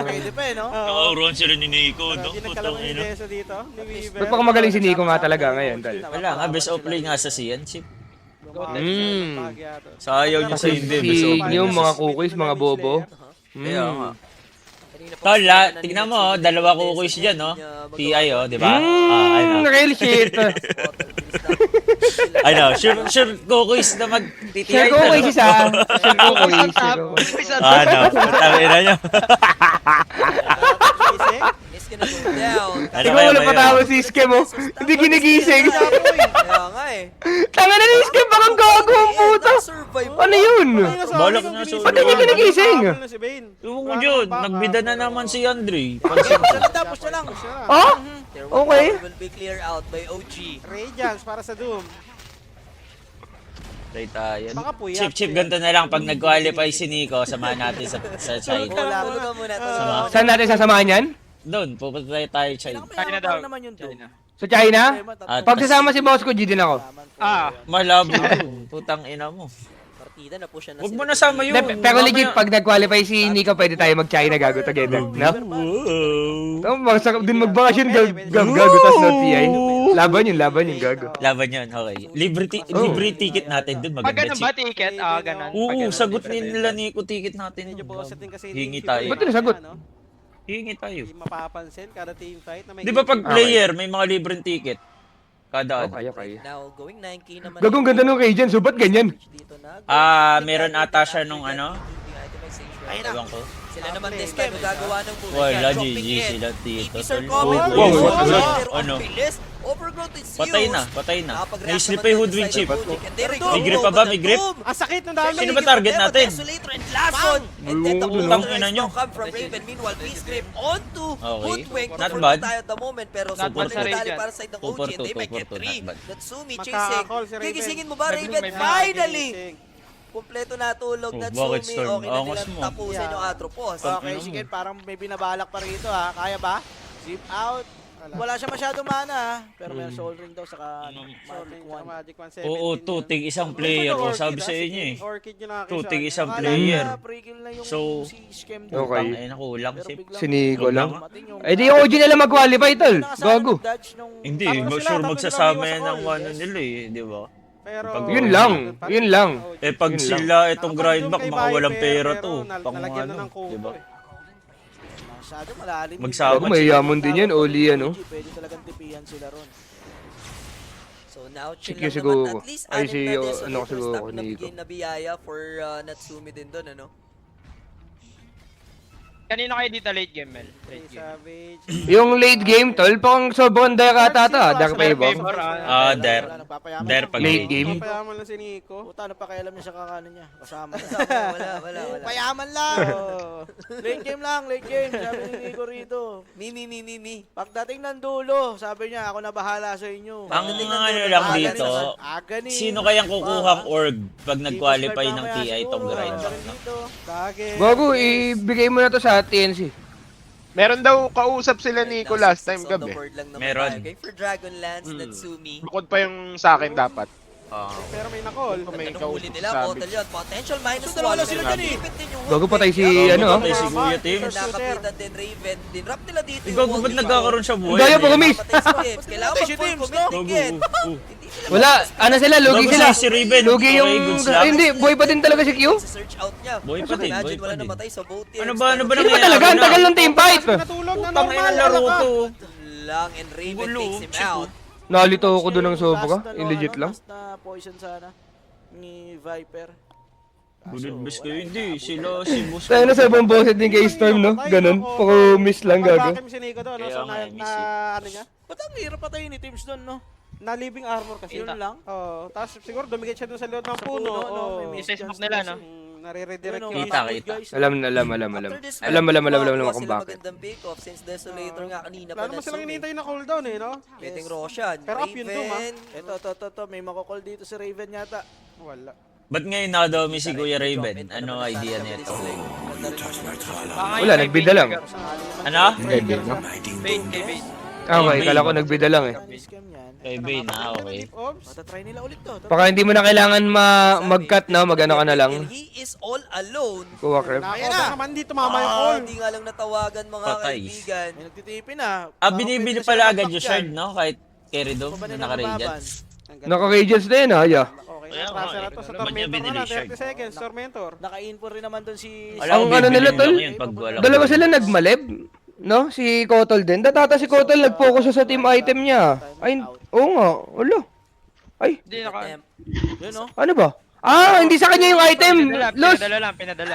G: Pwede pa eh, no?
D: Nakauruan sila ni Nico, no?
B: Hindi
D: Putang
B: nagkaroon ng
D: ina.
B: Deso dito, ni Weaver.
A: Ba't pa magaling si Nico nga talaga ngayon, Tol?
D: Wala nga, best of play nga sa Sian, Chip.
A: Mm.
D: Sayaw niya sa hindi, best of play
A: Yung
D: nga
A: mga
D: sa
A: cookies, mga bobo.
D: Kaya nga.
C: Kanina pa
D: Tol,
C: kasi
D: tignan mo, oh, dalawa cookies dyan, no? TI, oh, di ba?
A: Mm, real shit.
D: Ano, sure cookies na mag-TTI.
A: Share ko kayo isa. Share ko kayo isa.
D: Ano, putang ina niyo.
C: Is gonna go down.
D: Ano
A: Ikaw
D: kaya
A: wala
D: ba yun?
A: patawa si Iske mo. Hindi ginigising.
C: Kaya nga eh.
A: Tanga na ni Iske, baka gago ang puta.
C: Survive.
A: Ano yun?
D: Balak na sa
A: Ba't hindi ginigising?
D: Ewan ko yun, nagbida na naman si Andre.
G: Tapos na lang.
A: Oh?
C: Their
A: Okay.
C: water will be cleared out by OG.
B: Radiance para sa Doom.
D: Try tayo.
B: Baka puyat.
D: Chip, ganito na lang. Pag nag-qualify si Nico, samahan natin sa side.
C: Wala, tulog ka muna.
D: Sama.
A: Saan natin sasamahan yan?
D: Doon, pupunta tayo side.
F: China daw.
G: naman yun doon.
A: Sa China?
D: At
A: Pag sasama si Boss ko, G din ako.
D: malabo yun. Putang ina mo.
C: Partida na po siya na
D: Huwag
C: sila.
D: mo nasama yun.
A: Pero legit, pag nag-qualify si Nico, pwede tayo mag-China gago together. No?
D: Wow.
A: Masakap din magbakasyon gago tas no TI. Laban yun gago.
D: Laban yun, okay. Libre ticket natin doon,
F: Pag
D: maganda
F: ganun ba,
D: chip.
F: ticket? Ganun. Pag
D: Oo,
F: ganun,
D: sagot
F: libre din.
D: nila Nico ticket natin.
B: Medyo boset din kasi
D: Hingi
B: yung
D: tayo.
B: Weaver.
A: Ba't tinasagot?
B: Ano,
D: Hingi tayo.
B: Hindi mapapansin kada team fight na may
D: Di ba pag
A: Okay.
D: player, may mga libreng ticket? Kada ano.
A: Okay.
C: Now, going 9K naman.
A: Gagong ganda nung Cajun, so ba't ganyan?
C: Dito na.
D: Meron ata siya nung ano?
G: Ayun na.
D: Ewan ko.
C: Sila naman
B: Play.
C: this time gagawa ng move.
D: Wala,
C: Jumping
D: GG
C: in.
D: sila dito.
C: Sir
D: tol.
C: Comment.
B: Wow,
E: wow,
C: Pero
D: ano?
C: ang bilis. Overgrowth is used.
D: Patay na.
C: Nakapag-react
D: Naisli
C: naman
D: pa yung
C: dun
D: Hoodwink
C: sa
D: chip.
C: side of Logic. And there we go.
D: May grip pa ba? May grip?
C: Boom!
B: Ang sakit ng dami.
D: Sino ba target natin?
C: Desolator and Lason. And then the
D: Utang
C: overgrowth
D: ina nyo.
C: is come from Raven. Meanwhile, Peace Grip onto
D: Okay.
C: Hoodwink.
D: Not
C: Two
D: bad.
C: tayo at the moment. Pero
F: Not
C: super
F: bad sa
C: nadali
F: Radiant.
C: para sa side ng
D: 2 for
C: OG.
D: 2,
C: They may
D: 2
C: get
D: for 2,
C: 3.
D: not bad.
C: Natsumi
B: Makaka-call si
C: chasing.
B: Raven.
C: Gigisingin mo ba,
F: May
C: Raven?
F: may
C: Finally!
B: Gigising.
C: Kompleto natulog
D: Oh,
C: na
D: bakit,
C: Tsumi.
D: Storm?
C: Okay na
D: Angas
C: nilang
D: mo.
C: tapusin
B: Yeah.
C: yung Atropos.
G: Okay, sige, parang may binabalak pa rito ha. Kaya ba? Zip out. Wala siya masyadong mana ha. Pero may soul ring daw saka
B: Sorry,
G: magic one.
B: Magic 117
D: Oo,
B: yun.
D: tutig isang
B: Ano
D: player.
B: ba yung
D: O, sabi
B: Orchid,
D: sa
B: ah?
D: inyo
B: Sige,
D: eh.
B: Orchid yung nakakita
D: Tutig
B: sa
D: isang
B: akin.
G: Akala
D: player.
G: niya, pre-kill na yung
D: So,
G: si Scam
A: Okay.
D: Utang ina, kulang
G: Pero
D: si...
G: biglang-
A: Si Nico lang.
G: dumating yung-
A: Eh di yung OG na lang mag-qualify, tol. Gago.
G: Nag-dodge nung-
D: Hindi,
B: Tatlo sila,
D: sure
B: tatlo
D: magsasama
B: sila
D: yan ng
B: umiwas sa
D: ano
B: call.
D: nila eh, di ba?
B: Pero,
D: Pag-
A: Yun lang. Yun lang.
D: Eh pag
A: Yun lang.
D: sila itong grind back,
B: Nakapag-zoom kay
D: baka walang
B: Viper,
D: pera
B: pero
D: to. Pang
B: nalagyan na
D: ano,
B: ng combo
D: di ba?
B: eh.
G: Masyado malalim.
D: Magsama
A: Gago, mayayaman din yan, Oli yan, oh.
G: Pwede talagang tipihan sila ron.
C: So now, chill
A: Sige,
C: lang
A: siguro.
C: naman. At least,
A: Ay,
C: anim
A: si,
C: na
A: ano,
C: Desolator
A: siguro,
C: stock na
A: Nico.
C: bigyan na biyaya for Natsumi din doon, ano?
F: Kanina kayo dito late game, Mel. Late game.
B: Savage.
A: Yung late game, tol, pang sobrang daya ata to, Dark
F: Dark
A: Favor.
F: Favor,
D: Der.
G: Nagpapayaman
D: Der
G: lang.
D: pag
A: Late
D: late.
A: game.
B: Papayaman lang si Nico.
G: Puta, ano pa kailan niya sa kakanan niya? Kasama.
C: Wala.
G: Payaman lang.
B: Oh.
G: Late game lang, late game. Sabi ni Nico rito.
C: Mi.
G: Pagdating ng dulo, sabi niya, ako na bahala sa inyo.
D: Ang
C: Pagdating ng
D: ano
C: dulo,
D: lang
C: agad
D: dito,
G: Agani.
D: sino kayang kukuhang org pag nag-qualify ng TI itong grind back? No?
B: Kage.
A: Gago, ibigay mo na to sa TNC.
E: Meron daw kausap sila Nico last time gabi.
D: Meron.
C: Okay, for Dragonlance, Natsumi.
E: Bukod pa yung sa akin dapat.
B: Pero may nakol.
E: May
C: Anong huli nila?
E: sabi.
C: Bottle yun. Potential minus
G: So, dalawa
C: 1.
G: na sila dyan eh.
A: Gago, patay si,
D: Gago,
A: ano,
D: patay si Kuya Tim.
C: Nakapitan din Raven. Dinrap nila dito
D: Ikaw, ba't nagkakaroon siya buhay?
A: Daya pa kami.
C: Patay si Tims. Kailangan
G: Patay si
C: mag-full
G: Tims,
C: commit
G: no?
C: ticket.
D: Gago.
C: Hindi sila
A: Wala, ano sila, lugi
D: Gago
A: sila.
D: si Raven.
A: Lugi yung,
D: Okay, good luck.
A: hindi, buhay pa din talaga si Q.
C: search out niya.
D: Boy pa din,
C: Imagine
D: boy pa
C: wala
D: din.
C: namatay sa both teams.
D: Ano ba
A: Sino ba
D: nangyayari
A: talaga? Ang
D: na?
A: tagal ng team fight.
B: Natulog na
D: Putang
B: normal.
D: ina laro to.
C: Lang and Raven
D: Gulo,
C: takes him
D: chico.
C: out.
A: Nalito ako doon ng sobra.
G: Last na,
A: Legit lang.
G: Last na poison sana ni Viper.
D: Bullet best kayo, hindi. Sila, si Boss.
A: Tayo na sa ibang bosses din kay Storm, no? Ganun. Puro miss lang, gago.
B: Pagbakim si Nico doon, no?
D: Kaya
B: So,
D: nga,
B: na,
D: miss eh.
B: ano niya?
G: Ba't ang hirap patayin ni Teams doon, no?
B: Na living armor kasi.
G: Yun lang.
B: Oo. Tapos siguro dumikit siya doon sa loob ng
G: Sa
B: puno.
G: puno, no?
B: Oo.
G: May miss
F: Facebook
G: chance
F: nila,
G: doon
F: no?
G: si-
B: Nare-redirect
G: Yun, no?
B: yung
D: Kita,
G: Good
D: kita.
G: guys.
A: Alam.
C: After this
A: Alam
C: round,
A: naman
C: sila
A: kung bakit.
C: magandang pick-off since Desolator nga kanina pa
B: Wala naman silang
C: Natsumi.
B: hinihintay na cooldown eh, no?
C: Getting Roshan.
B: Pero up yun doon,
C: Raven.
G: Ito, may makokall dito si Raven yata.
B: Wala.
D: Ba't ngayon nakadami si Kuya Raven? Ano idea nito?
A: Wala, nagbida lang.
D: Ano?
A: Bait, no?
F: Bait, kay bait.
A: Okay, kala ko nagbida lang eh.
G: Ano scam yan?
D: Kay Bane, okay.
B: Ops.
G: Matatry nila ulit to.
A: Baka hindi mo na kailangan mag-cut, no? Mag-ano ka na lang.
C: And he is all alone.
A: Kuha crap.
B: Ayan na. Naman hindi tumama yung call.
C: Hindi nga lang natawagan mga
D: Patay.
C: kaibigan.
G: May nagtitipin na.
D: Binibili pala agad yung shard, no? Kahit carry do, naka-radiant.
A: Naka-radiance na yun, ha? Yeah.
B: Okay,
D: Kaya
B: na-transfer
D: nga,
B: na to sa
D: ano naman niya
B: Tormentor na
D: binili
B: lang.
D: siya?
B: 30 seconds, Tormentor.
G: Naka-info rin naman doon si...
D: Wala
A: Ang
D: ko
A: ano nila,
D: bibilin
A: tol?
D: lang yun pag wala.
A: Dalawa sila nagmaleb, no? Si Kotol din. Data si Kotol nag-focus siya sa team item niya. Ay, oo nga. Wala. Ay,
F: Hindi naka...
C: Attempt.
G: Yun, no?
A: ano ba? Ah, hindi sa kanya yung item. Los.
F: Pinadala.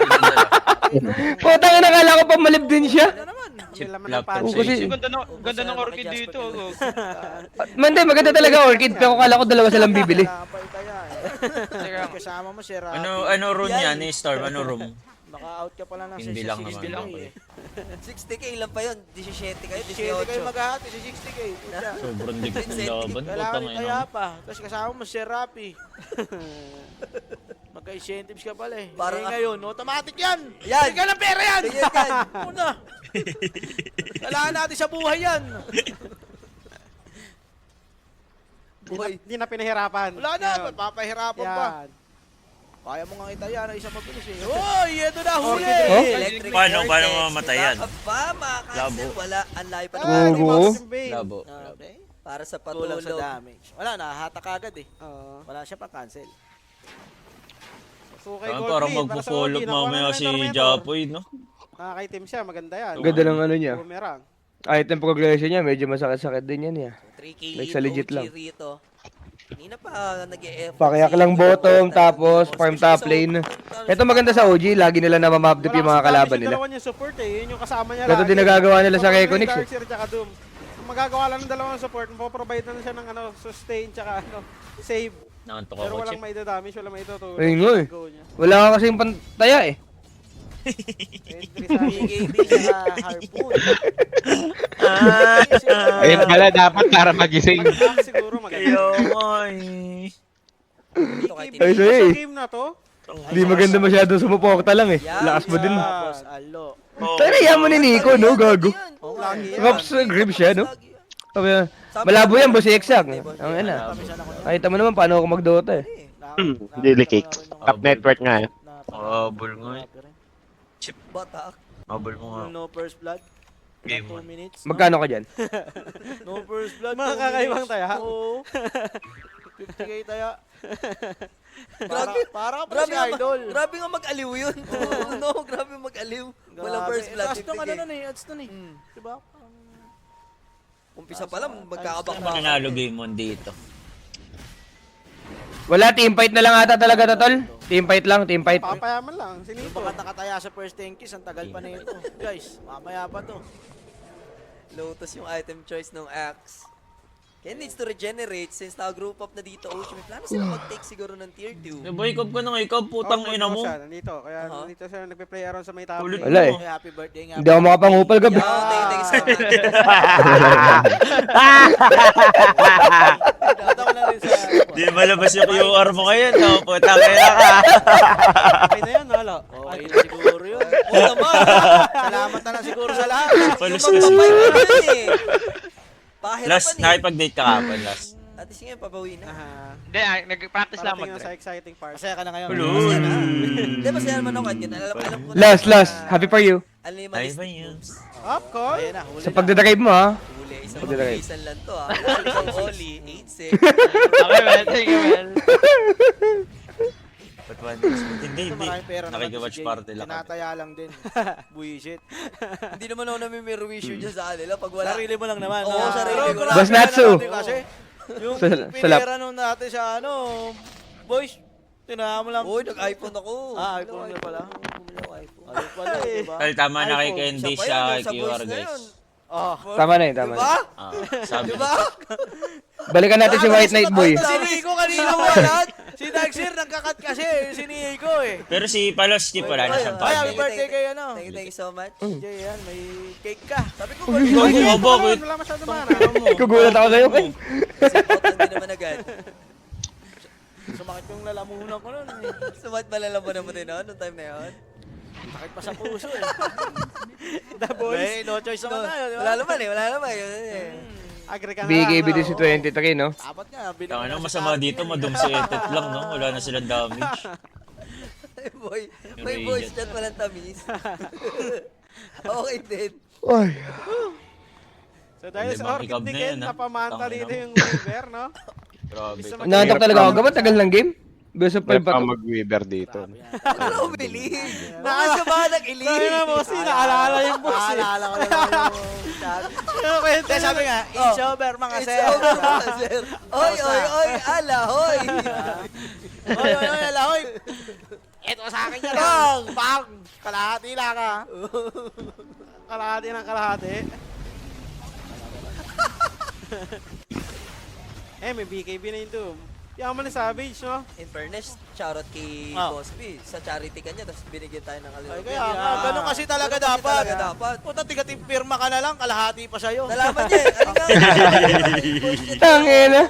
A: Puta nga nakala ko pa malib din siya.
G: Ano naman?
B: Yung laman ng
D: laptop
B: punch.
A: Oo, kasi-
F: Ganda ng orchid dito. oh.
A: Mande, maganda talaga orchid. Pero kala ko dalawa silang bibili.
G: Nakapay kaya eh. Kasama mo si Rapi.
D: Ano room yan ni Storm? Ano room?
G: Naka-out ka pala ng
D: Hindi lang naman.
G: 60K
D: Lang,
G: eh.
C: 60k lang pa yun. 17 kayo,
G: 60 kayo
C: 18.
G: maghahati si 60K. Puta.
D: Sobrang ligit ng laban.
G: Kailangan
D: Putang
G: kaya
D: ina.
G: pa. Tapos kasama mo si Rapi. Magka-incentives ka pala eh.
C: Parang-
G: Ngayon, automatic yan!
C: Yan!
G: Bigyan ng pera yan!
C: Ganyan yan.
G: Una! Kailangan natin sa buhay yan!
B: Hindi na pinahirapan.
G: Wala na!
B: Ngayon.
G: Papahirapan pa.
B: Yan.
G: Kaya mo nga itaya na isang mabilis eh. Uy! Ito na huli!
A: Oh?
C: Electric
D: Paano
C: vortex.
D: mamamatay yan?
C: Ba, makacancel.
D: Labo.
C: Wala. Ang layo pa
A: Gogo.
C: naman.
B: Maximum Bane.
D: Labo.
G: Okay.
C: Para sa
G: Kulang sa
C: patulog.
G: damage. Wala, nahahatak agad eh.
B: Oo.
G: Wala siya pang cancel.
B: So, kay
D: Parang
B: Gold
D: parang
B: Lead, para sa
D: magpo-follow
B: OG, nakuha
D: mamaya
B: na
D: si
B: ng Tormentor.
D: Japoy, no?
B: Nakaka-item siya, maganda yan.
A: Ang ganda ng ano niya.
B: Boomerang.
A: Item progression niya, medyo masakit-sakit din yan, yeah.
C: 3k
A: Like
C: lead
A: sa legit
C: OG
A: lang.
C: rito. Kanina pa, nag-e-effort.
A: Pakiyak lang bottom, tapos farm top lane. Ito maganda sa OG, lagi nila namamap dip yung mga kalaban nila.
B: Dalawa yung support eh, yun yung kasama niya
A: Ito
B: lagi.
A: din nagagawa nila sa
B: Pag-provide
A: Reconnect, eh.
B: Darkseer tsaka Doom. Kung magagawa lang ng dalawang support, mapaprovide na siya ng sustain tsaka save.
D: Nakantok
B: Pero
D: ako,
B: walang
D: Chip.
B: maidadamage, walang maitutulong.
A: Ayun nga eh.
B: Go niya.
A: Wala ka kasing pantaya eh.
B: Entry sa akin.
G: BKB tsaka Harpoon.
E: Ayun pala, dapat para magising.
B: Pag-hack siguro maganda.
D: Kaya nga eh.
C: Ito kay
A: Ay,
C: Tito.
A: sorry.
B: Sa game na to,
A: Hindi maganda masyado sumuporta lang eh.
C: Yeah,
A: Lakas mo din.
G: Tapos, alo.
A: Tayo na mo ni Nico, no? Gago.
G: Oo,
B: lagi yan.
A: Raps grip siya, no?
C: Lagi yan.
A: Sabi niya, malabo yan, boss exact.
C: Diba?
A: Ang ina.
G: Tapisan ako nun.
A: Nakita mo naman paano ako mag-Dota eh.
E: Daily cakes. Top network nga.
D: Habol nga eh.
C: Batak.
D: Habol mo nga.
G: No first blood.
D: Game
G: 2
D: one.
G: minutes.
A: Magkano ka dyan?
G: No first blood.
B: Mga
G: 2
B: kakaibang
G: minutes.
B: taya.
G: Oo. 50k taya.
C: Grabe.
G: Para pa
C: Grabe
G: si
C: nga,
G: Idol.
C: grabe nga mag-aliw yun. No, grabe mag-aliw. Walang first blood.
G: Last nung ano
C: 50K.
G: nun eh, ads nun eh. Diba?
C: Umpisa pa lang,
D: Ano
C: magkakabakbakan.
D: mananalo game 1 dito?
A: Wala, team fight na lang ata talaga, Totol. Team fight lang, team fight.
B: Papayaman lang,
G: Yung
B: sinito.
G: baka nakataya sa first 10 kills, ang tagal pa na ito. Guys, mamaya pa to.
C: Lotus yung item choice ng Axe. Kaya needs to regenerate since naka-group up na dito. Oh, may plano sila mag-take siguro ng tier 2.
D: Boy, ikaw ka na nga, ikaw putang ina mo.
B: Nandito, kaya
C: Aha.
B: nandito siya nagpe-play around sa may top
D: Ulit.
B: lane.
A: Wala eh.
G: Okay, happy birthday nga.
A: Hindi ako makapangupal gabi.
C: Yo, thank you so much.
G: Punta ko lang rin sa...
D: Di malabas yung QR mo ngayon, no? Putang ina ka.
B: Okay na yun, wala.
G: Okay na siguro yun.
C: Oo naman.
G: Salamat na lang siguro sa lahat.
C: Yung
D: Palos
C: magpapay ko yun eh. Pahirapan
D: Last,
C: eh.
D: nakipag-date ka kapon, last.
C: At least nga, pabawi na.
F: Hindi, nag-practice lang
B: Parating na sa
F: mag-drive.
B: exciting part.
G: Masaya ka na ngayon.
C: Masaya na. Hindi, masaya naman ako. At yun, alam ko na.
A: Last. Happy for you.
C: Alam yung
D: Ay,
C: mga
D: ba yun?
B: Up, call.
G: Ayun na, huli
A: Sa
G: na.
A: pagdadrive mo ha.
C: huli. Isang
A: Pagdadrive.
C: mabilisan lang to ah. Isang Oli, 8-6.
F: Okay, well, thank you, well.
D: But one, hindi,
G: Ito,
D: hindi.
G: maraming pera naman
D: Nakikawatch
G: si Jay.
D: party lang. kami.
G: Tinataya lang din. Bullshit.
C: Hindi naman ako namimiro issue dyan sa kanila pag wala.
G: Sarili mo lang naman.
C: Oo,
G: ah.
C: sarili
G: Pero
C: ko
G: grabe
C: lang.
A: Boss Natsu.
G: natin Kasi, yung
A: Salap.
G: pinera nung natin sa ano, boys, tinahan mo lang.
C: Uy, nag-iPhone ako.
G: iPhone na pala.
C: Bumili ako iPhone.
G: Ano pala, diba?
D: Tol, tama na kay
C: iPhone.
D: Candy
C: Siya pa
D: siya
C: yun,
D: kay
C: sa
D: QR,
C: voice na
D: guys.
C: yun.
G: Oh.
A: Tama na yun, tama na.
C: Diba?
D: Ah, sabi.
C: Diba?
A: Balikan natin si White Knight Boy.
G: Si Nico kanina wala. Si Daxir nagkakat kasi. Si Nico eh.
D: Pero si Palos, di pala nasa
G: Ay, happy
D: party.
G: birthday kay ano.
C: Thank you so much.
G: Jay, yan, may cake ka.
C: Sabi ko,
D: Ikaw
C: birthday
D: mo, Bobo.
B: Wala masyado mana.
A: Kugulat ako sa'yo. Eh.
C: Kasi out lang din naman agad.
G: Sumakit yung lalamunan ko nun eh.
C: Sumat malalaman mo din noon, nung time na yun.
G: Sakit pa sa puso eh.
B: The boys.
G: May no choice naman tayo, di ba?
C: Wala naman eh, wala naman. Yun eh.
B: Agree ka na
A: BKB
B: lang,
A: din si
B: oo.
A: 23, no?
G: Dapat nga, bilang
D: Tanga
G: mo
D: na
G: na
D: masama dito, madum si Etet lang, no? Wala na silang damage.
C: Boy, may voice chat walang tamis. Okay din.
A: Ay.
B: So dahil sa
D: Limang
B: Orchid
D: hikab
B: ni
D: na
B: Ken,
D: yun, ha?
B: napamanta
D: Tangina
B: dito
D: mo.
B: yung River, no?
D: Grabe.
B: Bisa
A: Nantok talaga ako. Gabat tagal ng game? Best of 5
E: Hirap
A: pa
E: pa
A: to.
E: mag-weaver dito.
C: Ano bilis? Nakasya ba
B: Kaya
C: nag-ilis?
B: na boss, naalala yung boss eh.
G: Naalala ko naman yung chat.
B: Yung kwento
G: Kaya sabi nga, it's over mga
C: It's
G: sir.
C: over mga sir. Oy, oy, oy, ala, hoy.
G: Oy, oy, oy, ala, oy. Ito sa akin yan lang. Bang! Kalahati lang ah.
B: Kalahati ng kalahati. May BKB na yung Doom. Yaman ni Savage, no?
C: In fairness, shoutout kay
G: Ah.
C: Boss B. Sa charity ka niya, tapos binigyan tayo ng
G: Ay,
C: kalimutan.
G: kaya nga, ganun kasi talaga dapat.
C: Talaga dapat.
G: Puta, tigating pirma ka na lang, kalahati pa sa'yo.
C: Nalaman niya eh. Ano nga?
A: Tangina.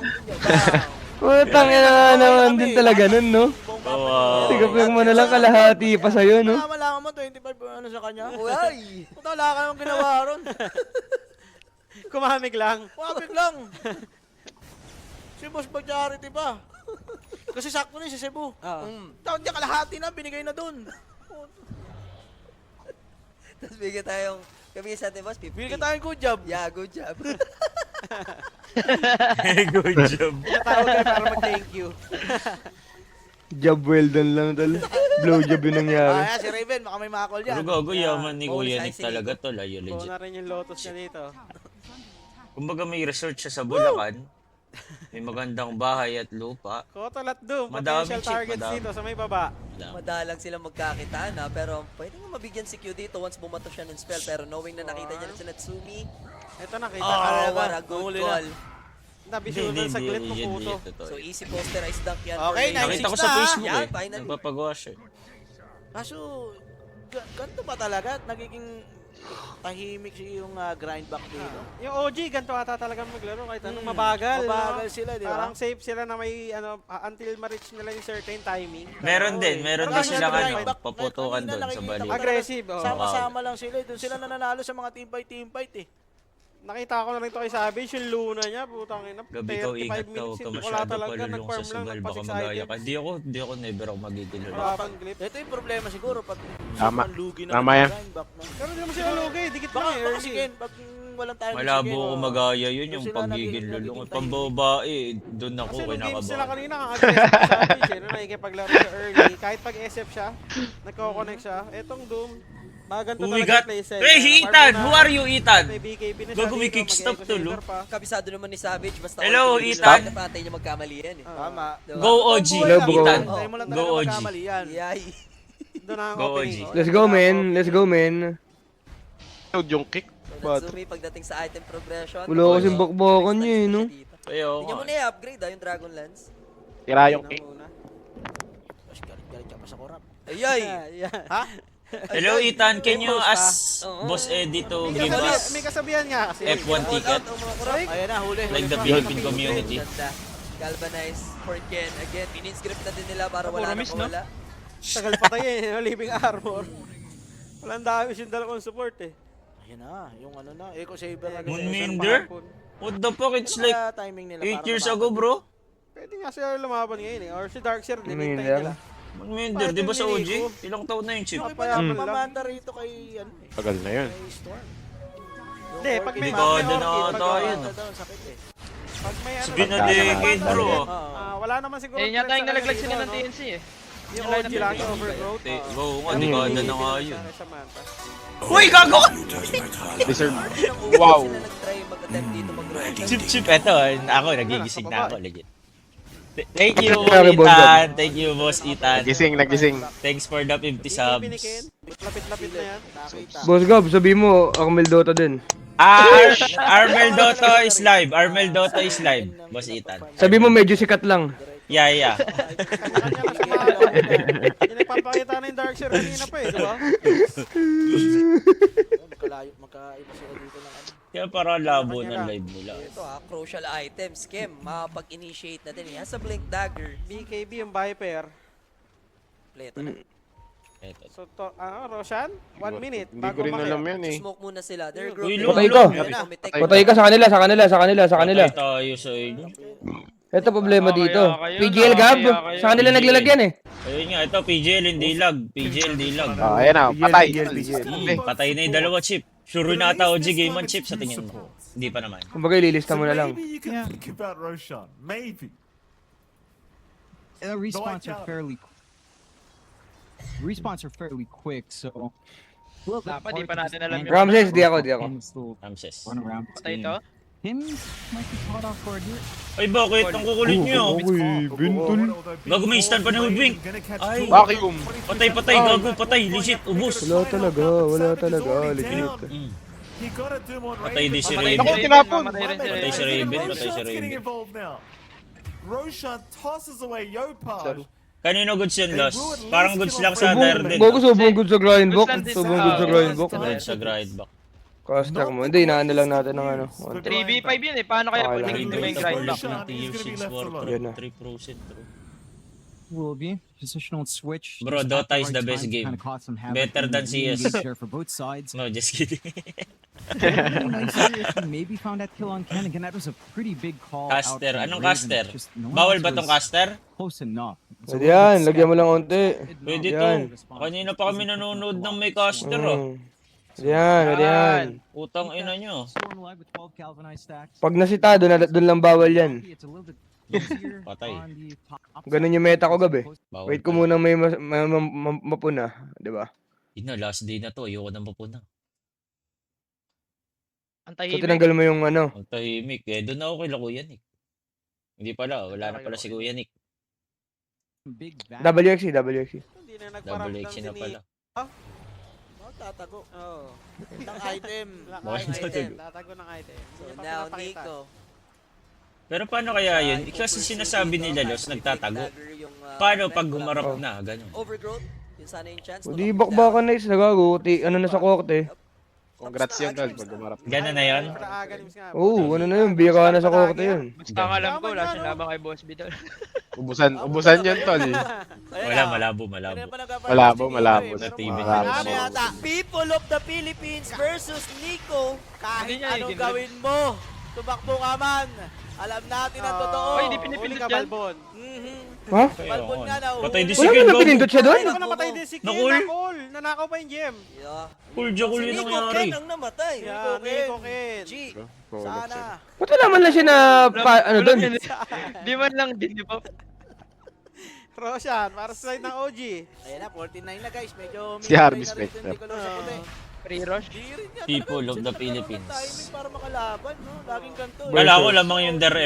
A: Putang ina nga naman din talaga nun, no?
D: Wow.
A: Tigapin mo na lang kalahati pa sa'yo, no?
G: Malaman mo, 25 ano sa kanya.
C: Uy!
G: Puta, wala ka namang ginawa ron.
B: Kumamig lang.
G: Wapig lang. Si Boss Bag Charity pa. Kasi sakto na si Cebu. Tawag niya kalahati na, binigay na dun.
C: Tapos bigyan tayong, kami sa ating boss, 50.
G: Binigay tayong good job.
C: Yeah, good job.
D: Good job.
B: Natawag ka para mag-thank you.
A: Job well done lang tal. Blow job yung nangyari.
G: Ah, si Raven, baka may makakol
D: Pero
G: yan.
D: gago yaman ni
C: Oh,
D: Kuya Nick
C: size
D: talaga tol, ayo
B: Buo
D: legit.
B: na rin yung Lotus niya dito.
D: Kumbaga may research siya sa Bulacan, May magandang bahay at lupa.
B: Kotol at Doom,
D: Madaming
B: potential
D: chip,
B: targets
D: madami.
B: dito sa may baba.
C: Madalang silang magkakitaan ha, pero pwede nga mabigyan si Q dito once bumato siya ng spell. Pero knowing na nakita niya na si Natsumi,
B: Ito nakita
C: ah,
B: ka.
C: what a good
G: Huli na.
C: call.
B: Nabisunan sa glit mo
D: Hindi,
B: puto.
D: totoo.
C: So easy posterize dunk yan
G: Okay,
C: for Lane.
D: Nakita ko
G: 9-6
D: sa
G: na,
D: Facebook
C: Yan,
D: eh.
C: finally.
D: Nagpapagawa siya.
G: Kaso, ganito ba talaga? Nagiging tahimik siya yung grind back dito.
B: Yung OG, ganito ata talaga maglaro kahit anong mabagal.
G: Mabagal
B: no?
G: sila, di ba?
B: Parang safe sila na may until ma-reach nila yung certain timing.
D: Meron din
G: Pero
D: din
G: kasi
D: silang
G: grind
D: ano,
G: back,
D: paputukan
G: kanina
D: doon sa
G: nakikita
D: balik.
G: ko talaga,
B: Aggressive, oh.
G: Sama-sama lang sila. Doon sila nananalo sa mga team fight eh.
B: Nakita ko na rin to kay Savage, yung Luna niya, putang ina.
D: Gabi ko,
B: 35
D: ingat ka,
B: minutes,
D: huwag ka
B: hindi wala
D: masyado
B: talaga,
D: palulong sa
B: nag-farm lang,
D: sugal, baka
B: nagpa-6
D: magaya ka.
B: items.
D: Hindi ako never ako magigil ulit.
B: Mababang glip.
G: Ito yung problema siguro pag
E: Tama.
G: sobrang lugi na
E: Tama
G: ng
E: yan.
G: grind back. No?
B: Pero hindi naman sila lugay, dikit lang
G: Baka,
B: eh,
G: baka si
B: early.
G: Ken, pag walang tayo
D: Malabo ko magaya yun,
G: Doon
D: yung
G: sila
D: pagigil
G: nagiging
D: lulong.
G: tahimik.
D: Pambabae, doon ako
B: Kasi nung games nila
D: kinakabahan.
B: kanina, ang aggressive sa Savage eh, na nakikipaglaro siya early. Kahit pag SF siya, nagko-connect siya. Etong Doom, maganto
D: Oh, we
B: talaga
D: got...
B: playset.
D: Hey, Ethan! Who are you, Ethan?
B: May BKB na siya
D: Gago, may
B: dito,
D: kickstop
B: mag-echo
D: to,
B: shader
D: lo.
B: pa.
C: Kabisado naman ni Savage, basta
D: Hello,
C: ultimate
D: Ethan.
C: shot, patay niya magkamali yan eh.
G: Tama.
C: Diba?
D: Go OG,
A: Hello, bro.
D: Ethan.
G: Tayo mo lang
D: Go
G: talaga
D: OG.
G: magkamali yan.
C: Yay.
B: Doon na ang
D: Go,
B: opening.
D: OG.
A: Let's go, man. Let's go, man.
E: Load yung kick.
C: So,
E: But,
C: Natsumi pagdating sa item progression.
A: Wala kasing bakbakan niya eh, no?
D: Ayaw
C: Tingnan mo
D: nga.
C: na i-upgrade yung Dragon Lance.
E: tira yung kick.
G: Tapos galit ka pa sa korap.
C: Ayay!
B: Yeah.
G: Ha?
D: Hello, Ethan. Can you
B: Post,
D: ask
C: Oo.
D: Boss Eddie to
B: May
D: give
B: kasabihan-
D: us
B: May kasabihan nga kasi.
D: F1
C: All
D: ticket?
C: out ang mga kurap.
G: Ayan na, huli.
D: like the
B: Yun.
D: Philippine community?
C: Ganda. Galvanize for Ken. Again, pinin-script na din nila para wala
F: Puro
C: na
F: miss, no?
C: mawala.
B: Tagal patayin, living armor. Walang damage yung dalawang support eh.
G: Ayan na, yung ano na, Echo Saber na
D: Moonwinder? What the fuck? It's like
G: timing nila
D: 8 years ago, bro.
B: Pwede nga sila lumaban ngayon eh. Or si Darkseer,
A: Ano yun
B: dinintay
A: lang?
B: nila.
D: Moonwinder, di ba sa OG? Ilang taon na yung chip?
G: Okay,
B: Payaman lang.
G: pamanta rito kay, ano,
E: Tagal na yun.
G: kay Storm.
B: Hindi, pag may
D: Delikado
B: orchid,
D: na
B: pag
D: ata
B: may-
D: yun.
G: Sakit eh.
B: Pag may ano,
D: Sige na decade, bro.
B: wala naman siguro.
F: Eh, yata yung
B: threat sa
F: nalaglag
B: kanila
F: sila ng
B: dito, no?
F: TNC eh.
B: Yung OG lang, yung overgrowth.
D: Oo nga, dekada na nga yun.
B: Sa Manta.
D: Uy, gago!
E: Deserve.
C: Unang
E: Wow.
C: sila nag-try mag-attempt dito mag-roll.
D: Chip, eto. Ako, nagigising na ako, legit. Thank you,
A: Sorry, Boss
D: Ethan. Thank you, Boss Ethan.
E: Nagising.
D: Thanks for the 50
B: Hindi
D: subs.
B: pinikin. Lapit-lapit na yan.
G: Nakita.
A: Boss Gab, sabi mo, Armel Dota din.
D: Armel Dota is live. Armel Dota is live, Boss Ethan.
A: Sabi mo, medyo sikat lang.
D: Yeah.
B: Kanya-kanya lang sumama. Hindi nagpapakita na yung Darkseer kanina pa eh, di ba?
G: Magkaiba sila dito ng ano.
D: Kaya para labo ng live nila.
C: Ito crucial items. Kim, makapag-initiate na din. Yan sa Blink Dagger.
B: BKB yung Viper.
C: Pleto na.
D: Eto.
B: So, Roshan? 1 minute.
E: Hindi ko rin alam yan eh.
C: Smoke muna sila. They're
D: Uy,
C: grouping.
A: Patay ko. Patay ka sa kanila, sa kanila, sa kanila, sa kanila.
D: Patay tayo sa inyo.
A: Ito problema dito.
F: Kaya kayo,
A: PGL Gab,
F: kaya kayo.
A: sa kanila naglalagyan eh.
D: Ayun nga, ito PGL hindi lag. PGL di lag.
E: Ayan na, patay.
D: Patay na yung dalawa chip. Sure na ata OG game on chip sa tingin mo. Hindi pa naman.
A: Kumbaga ililista mo na lang.
H: Maybe you can think about Roshan. Maybe.
I: Respawns
H: Dwight
I: are fairly quick, so
F: Dapat di pa natin alam yung
A: Ramses, di ako.
D: Ramses.
I: run around.
F: patay ito.
I: Him might be caught off guard here.
D: Ay bakit? Ang kukulit nyo. Gago, may stand pa ni Hoodwink. Ay.
E: Vacuum.
D: Patay, gago, patay. Legit, ubos.
A: Wala talaga, legit.
D: Patay di si
E: Ako,
D: Raven.
E: tinapon.
D: Patay si Raven, patay si Raven.
H: Roshan tosses away Yopaj.
D: Kanino goods yun, Lost? Parang goods lang sa Darden.
A: Bogo sobrang good sa grindbook. Sobrang good sa grindbook.
D: Goods sa grindback.
A: Caster mo. Hindi, inaano lang natin ng ano.
F: 3v5 yun eh. Paano kaya
A: Okay
F: pag
A: lang.
F: naging may grind back?
H: Roshan is gonna be left alone.
A: Yan na.
D: 3% true.
I: Will be positional switch.
D: Bro,
I: just at
D: Dota
I: the
D: is
I: right
D: the best
I: time,
D: game.
I: kinda caught some havoc
D: Better
I: and
D: than
I: really
D: CS.
I: engaged there for both sides.
D: No, just kidding.
I: Really nice here if he maybe found that kill on Ken. Again, that was a pretty big call. out
D: Caster.
I: from
D: Anong
I: Raven.
D: caster?
I: Just no one
D: Bawal
I: else
D: ba tong
I: was
D: caster?
I: Close enough. It's a
A: Pwede
I: little
A: yan,
I: bit
A: lagyan mo lang
I: scattered.
A: konti.
D: Pwede
A: Yan.
D: to. Kanina pa kami nanonood ng may caster, oh.
A: Pwede yan.
D: Utang ina nyo.
I: Storm Live with 12 Galvanized stacks.
A: Pag nasitado, doon lang bawal yan.
I: It's a little bit easier
D: Patay.
I: on the top side.
A: Ganun yung meta ko, Gabi.
D: Bawal
A: Wait ko
D: pala.
A: muna may mapuna, di ba?
D: Yun na, last day na to. Ayoko nang mapuna.
F: Ang
A: So
F: tahimik.
A: tinanggal mo yung ano.
D: Ang tahimik. Eh, doon ako kay Lakuyan eh. Hindi pala, wala na pala si Kuya Nick.
I: Big bad.
A: WXC, WXC.
B: Hindi na
D: Double
B: nagparamdam
D: X
B: si
D: na pala.
G: Magtatago
B: Oo.
G: ng item.
D: Bakit
B: Item. Tatago ng item.
C: So
B: Hindi pa
C: now,
B: pinapakita.
C: Nico.
D: Pero paano kaya yun? Kasi sinasabi nila, Los, nagtatago. Paano pag humarap na? Ganun.
C: Overgrowth. Yun sana yung chance.
A: Hindi bakbakan na is nagaguti. Ano na sa korte?
E: Congrats yun, tol, pag umarap.
D: Ganun na yun?
A: Oo, ano na yun. Bira na sa korte yun.
F: Basta ang alam ko, wala siyang laban kay Boss Bidol.
E: Ubusan yun, tol.
D: Wala, malabo.
E: Malabo.
D: Sa TV.
G: Ano yata? People of the Philippines versus Nico. Kahit
F: Hindi niya,
G: anong
F: hindi
G: gawin mo, tumakbo ka man. Alam natin ang totoo.
F: Oy, hindi pinipindot
B: Huli ka,
F: yan.
B: Balbon.
A: Ha?
G: Balbon nga na.
D: Patay din si
A: Wala
D: Ken
A: mo na
D: Gogo.
A: pinindot siya doon?
B: Ako namatay din si Ken.
D: Nakul.
B: Nakul. Nanakaw pa yung gem.
C: Yeah.
D: Cool Jokul
C: Si
D: yun ang
C: Nico
D: nangyari.
C: Ken ang namatay.
B: Yeah, Nico Ken.
G: G, sana.
A: Ba't wala man lang siya na, ano doon?
F: Di man lang din, di ba?
B: Roshan, para sa side ng OG.
G: Ayan na, 49 na guys. Medyo
E: Si Harvey Specter.
F: Free rush.
G: Di rin niya
D: People
G: talaga
D: of the
G: sila
D: Philippines.
G: nagkaroon ng timing para makalaban, no? Laging ganito.
D: Kala ko lamang yung their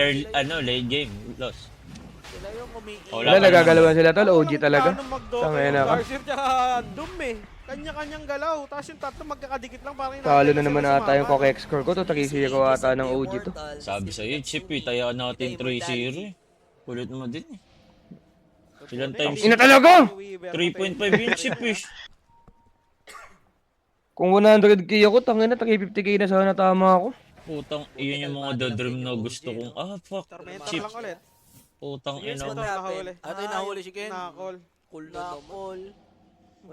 D: late game. Los.
G: Sila yung umiiyak.
D: Wala
A: Wala,
D: ka
A: nagagalawan sila tol. OG talaga.
B: Tangina
A: Tangina ka.
B: Garcia tsaka Doom eh. Kanya-kanyang galaw. Tapos yung tatlo magkakadikit lang parang
A: Talo na naman ata yung Cokex score ko. To, takisi ko ata ng OG to.
D: Sabi sa'yo, Chip eh, tayo natin 3-0 eh. Kulit mo din eh. Ilan times?
A: Ina talaga!
D: 3.5 yung Chip eh.
A: Kung 100k ako, tangina, taki 50k na sana tama ako.
D: Putang, iyon yung mga dodream na gusto kong, fuck,
B: Tormenta
D: Chip.
B: lang ulit.
D: Putang
B: Yes,
D: ina.
B: ito nahuli.
G: Ano yung nahuli si Ken?
B: Nakol.
C: Cool na naman.
G: Nakol.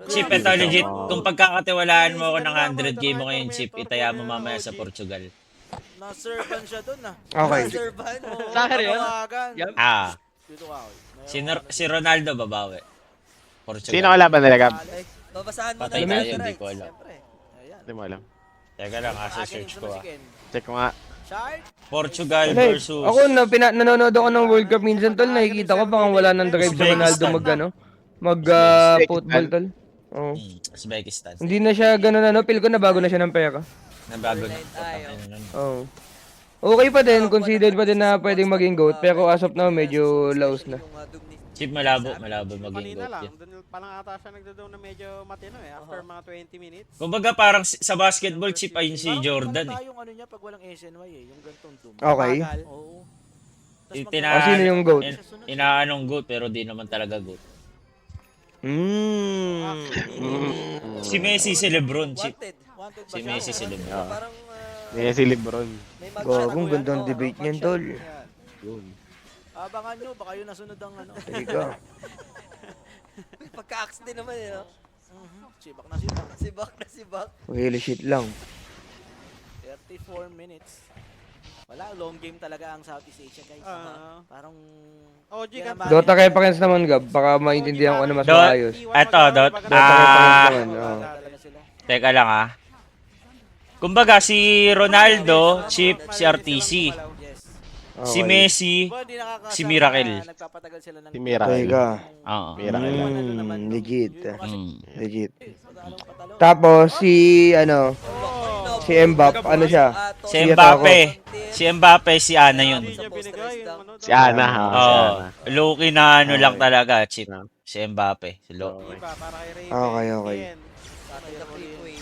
D: Chip, ito legit. Kung pagkakatiwalaan mo ako ng 100k mo ngayon, Chip, itaya mo mamaya sa Portugal.
G: Na-servan siya dun ah.
A: Okay.
C: Servan.
F: Sa akin yun.
G: Tawagan.
F: Yup.
G: Dito ka, oy.
D: Si Ronaldo babawi. Portugal.
E: Sino kalaban nila, Gab?
C: Babasahan mo na
D: Patay
C: yung
D: tayo,
C: rights,
D: hindi ko alam.
C: siyempre.
G: Ayan.
E: Hindi mo alam.
D: Teka lang, search ko ah.
E: Check ko nga.
G: Shard.
D: Portugal
A: Wala eh.
D: versus...
A: Ako nanonood ako ng World Cup minsan tol, nakikita ko baka wala nang drive sa Ronaldo football tol. Oo.
D: Uzbekistan.
A: Hindi na siya ganun ano, feel ko na bago na siya ng pera.
D: Nabago na.
A: Oo. Okay pa din, considered pa din na pwedeng maging GOAT, pero as of now medyo lows na.
C: Yung Doom ni
D: Chip, malabo maging
B: Kanina
D: goat
B: lang.
D: yan.
B: Doon pa lang ata siya nagdo na medyo matino eh. After mga 20 minutes.
D: Kumbaga parang sa basketball, Chip, ayun si Jordan eh.
G: Yung ano niya pag walang SNY eh. Yung gantong doom.
A: Okay.
G: Oo.
A: Sino yung GOAT?
D: Inaanong goat pero di naman talaga goat. Si Messi si Lebron, Chip.
C: Wanted ba
D: Si
C: siya?
D: Messi si Lebron.
C: Parang
E: Si Lebron.
C: may mag-
A: Gagong gandang debate niyan tol.
E: Yun.
G: Abangan nyo, baka yun nasunod ang ano.
A: Teka.
C: Pagka-axe din naman eh. No?
G: Sibak na sibak.
C: Sibak na sibak.
A: Well, shit lang.
G: 34 minutes. Wala, long game talaga ang Southeast Asia guys. Parang...
B: OG
G: Yan
B: kan.
G: naman.
A: Dota reference naman Gab, baka maintindihan ko na mas
D: Dot.
A: maayos.
D: Eto, Dot.
A: Dota reference naman, oo.
G: Talaga sila.
D: Teka lang ah. Kumbaga si Ronaldo, Chip, si RTC.
G: Yes.
D: Si
A: Okay.
D: Messi,
G: Hindi nakakasama
D: si Miracle.
G: na Nagpapatagal sila ng...
E: Si Miracle.
A: Teka.
D: Oo.
E: Miracle.
A: Legit.
D: Mm.
A: Legit.
G: Patalong patalo.
A: Tapos si ano, si Mbappe, ano siya?
D: Si Mbappe. Si Mbappe, si Ana yun.
B: Hindi niya binigay yung ano.
E: Si Ana, ha? Si
D: Oo.
E: Ana.
D: Low-key na ano lang talaga, Chip. Si Mbappe. Si Low.
B: Iba, para kay Raven.
A: Okay, okay.
B: Ken.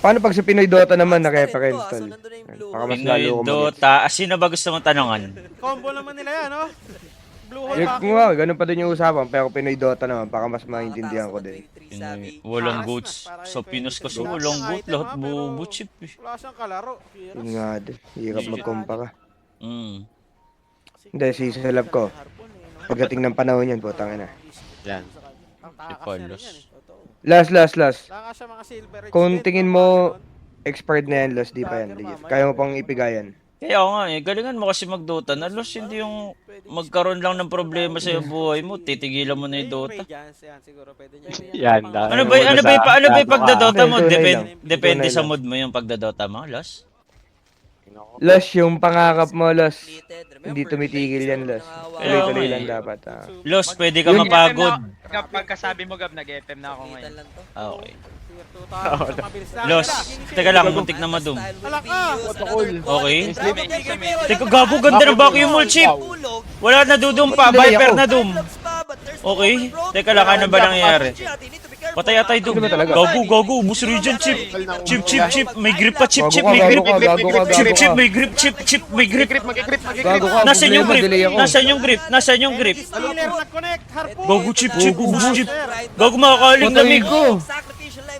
A: Paano pag sa Pinoy Dota naman na reference
C: So,
A: tol?
C: nandun na yung blue.
A: Baka mas
D: Pinoy
A: lalo ko mag
D: Dota. Sino ba gusto mong tanongan?
B: Combo naman nila yan, no? Blue hole
A: Yung
B: back.
A: nga, ganun pa din yung usapan, pero Pinoy Dota naman, baka mas maintindihan ko din.
D: Walang goods. Sa Pinos kasi walang goat. Lahat bubo, Chip eh.
B: Wala siyang kalaro.
A: Yun nga din, hirap magkumpara.
D: Mm.
A: Hindi, si Salab ko. Pagdating ng panahon yan, putang ina.
E: Yan.
B: Ang
D: Si
B: takas niya rin
D: Carlos.
B: yan eh.
A: Last.
B: Takas siya mga silver.
A: Kung tingin mo, expired na yan, Los, di pa yan. Legit. Kaya mo pang ipigayan.
D: Kaya ako nga eh, galingan mo kasi mag-Dota na. Los, hindi yung magkaroon lang ng problema sa iyong buhay mo, titigilan mo na yung Dota.
B: Yan siguro pwede niya.
E: Yan.
D: Ano ba yung pagdodota mo?
A: Tunay lang.
D: Depende
A: Tunay
D: sa
A: lang.
D: mood mo yung pagdodota mo, Los.
A: Los, yung pangakap mo, Los. Hindi tumitigil yan, Los. Tuloy-tuloy lang dapat.
D: Los, pwede ka
A: Yung-
D: mapagod.
F: Kapag kasabi mo, Gab, nag-FM na ako ngayon.
D: Ah, okay.
B: Los.
D: Los, teka lang, muntik na madum.
B: Alak ka!
D: Okay.
C: Teka,
D: Teka, gago, ganda ng vacuum mall, Chip.
C: Tulog.
D: Wala na Dudum pa,
A: Delay
D: Viper
A: ako.
D: na Dum. Okay. Teka lang, ano ba nangyayari? Patay atay Dum.
A: Ano ba talaga?
D: Gago, bus region, Chip. Chip, may grip pa, Chip,
A: Gago
D: may
A: ka,
D: grip.
A: gago ka,
D: Chip,
A: gago ka.
D: may grip, Chip, may grip.
A: Gago ka,
D: Nasaan yung
A: problema,
D: grip?
A: delay ako.
D: Nasaan yung grip?
B: Stealer nag-connect. Harpoon.
D: Gago, Chip, bus Chip. Gago, makakaling na
A: Patay
D: mig.
A: ko.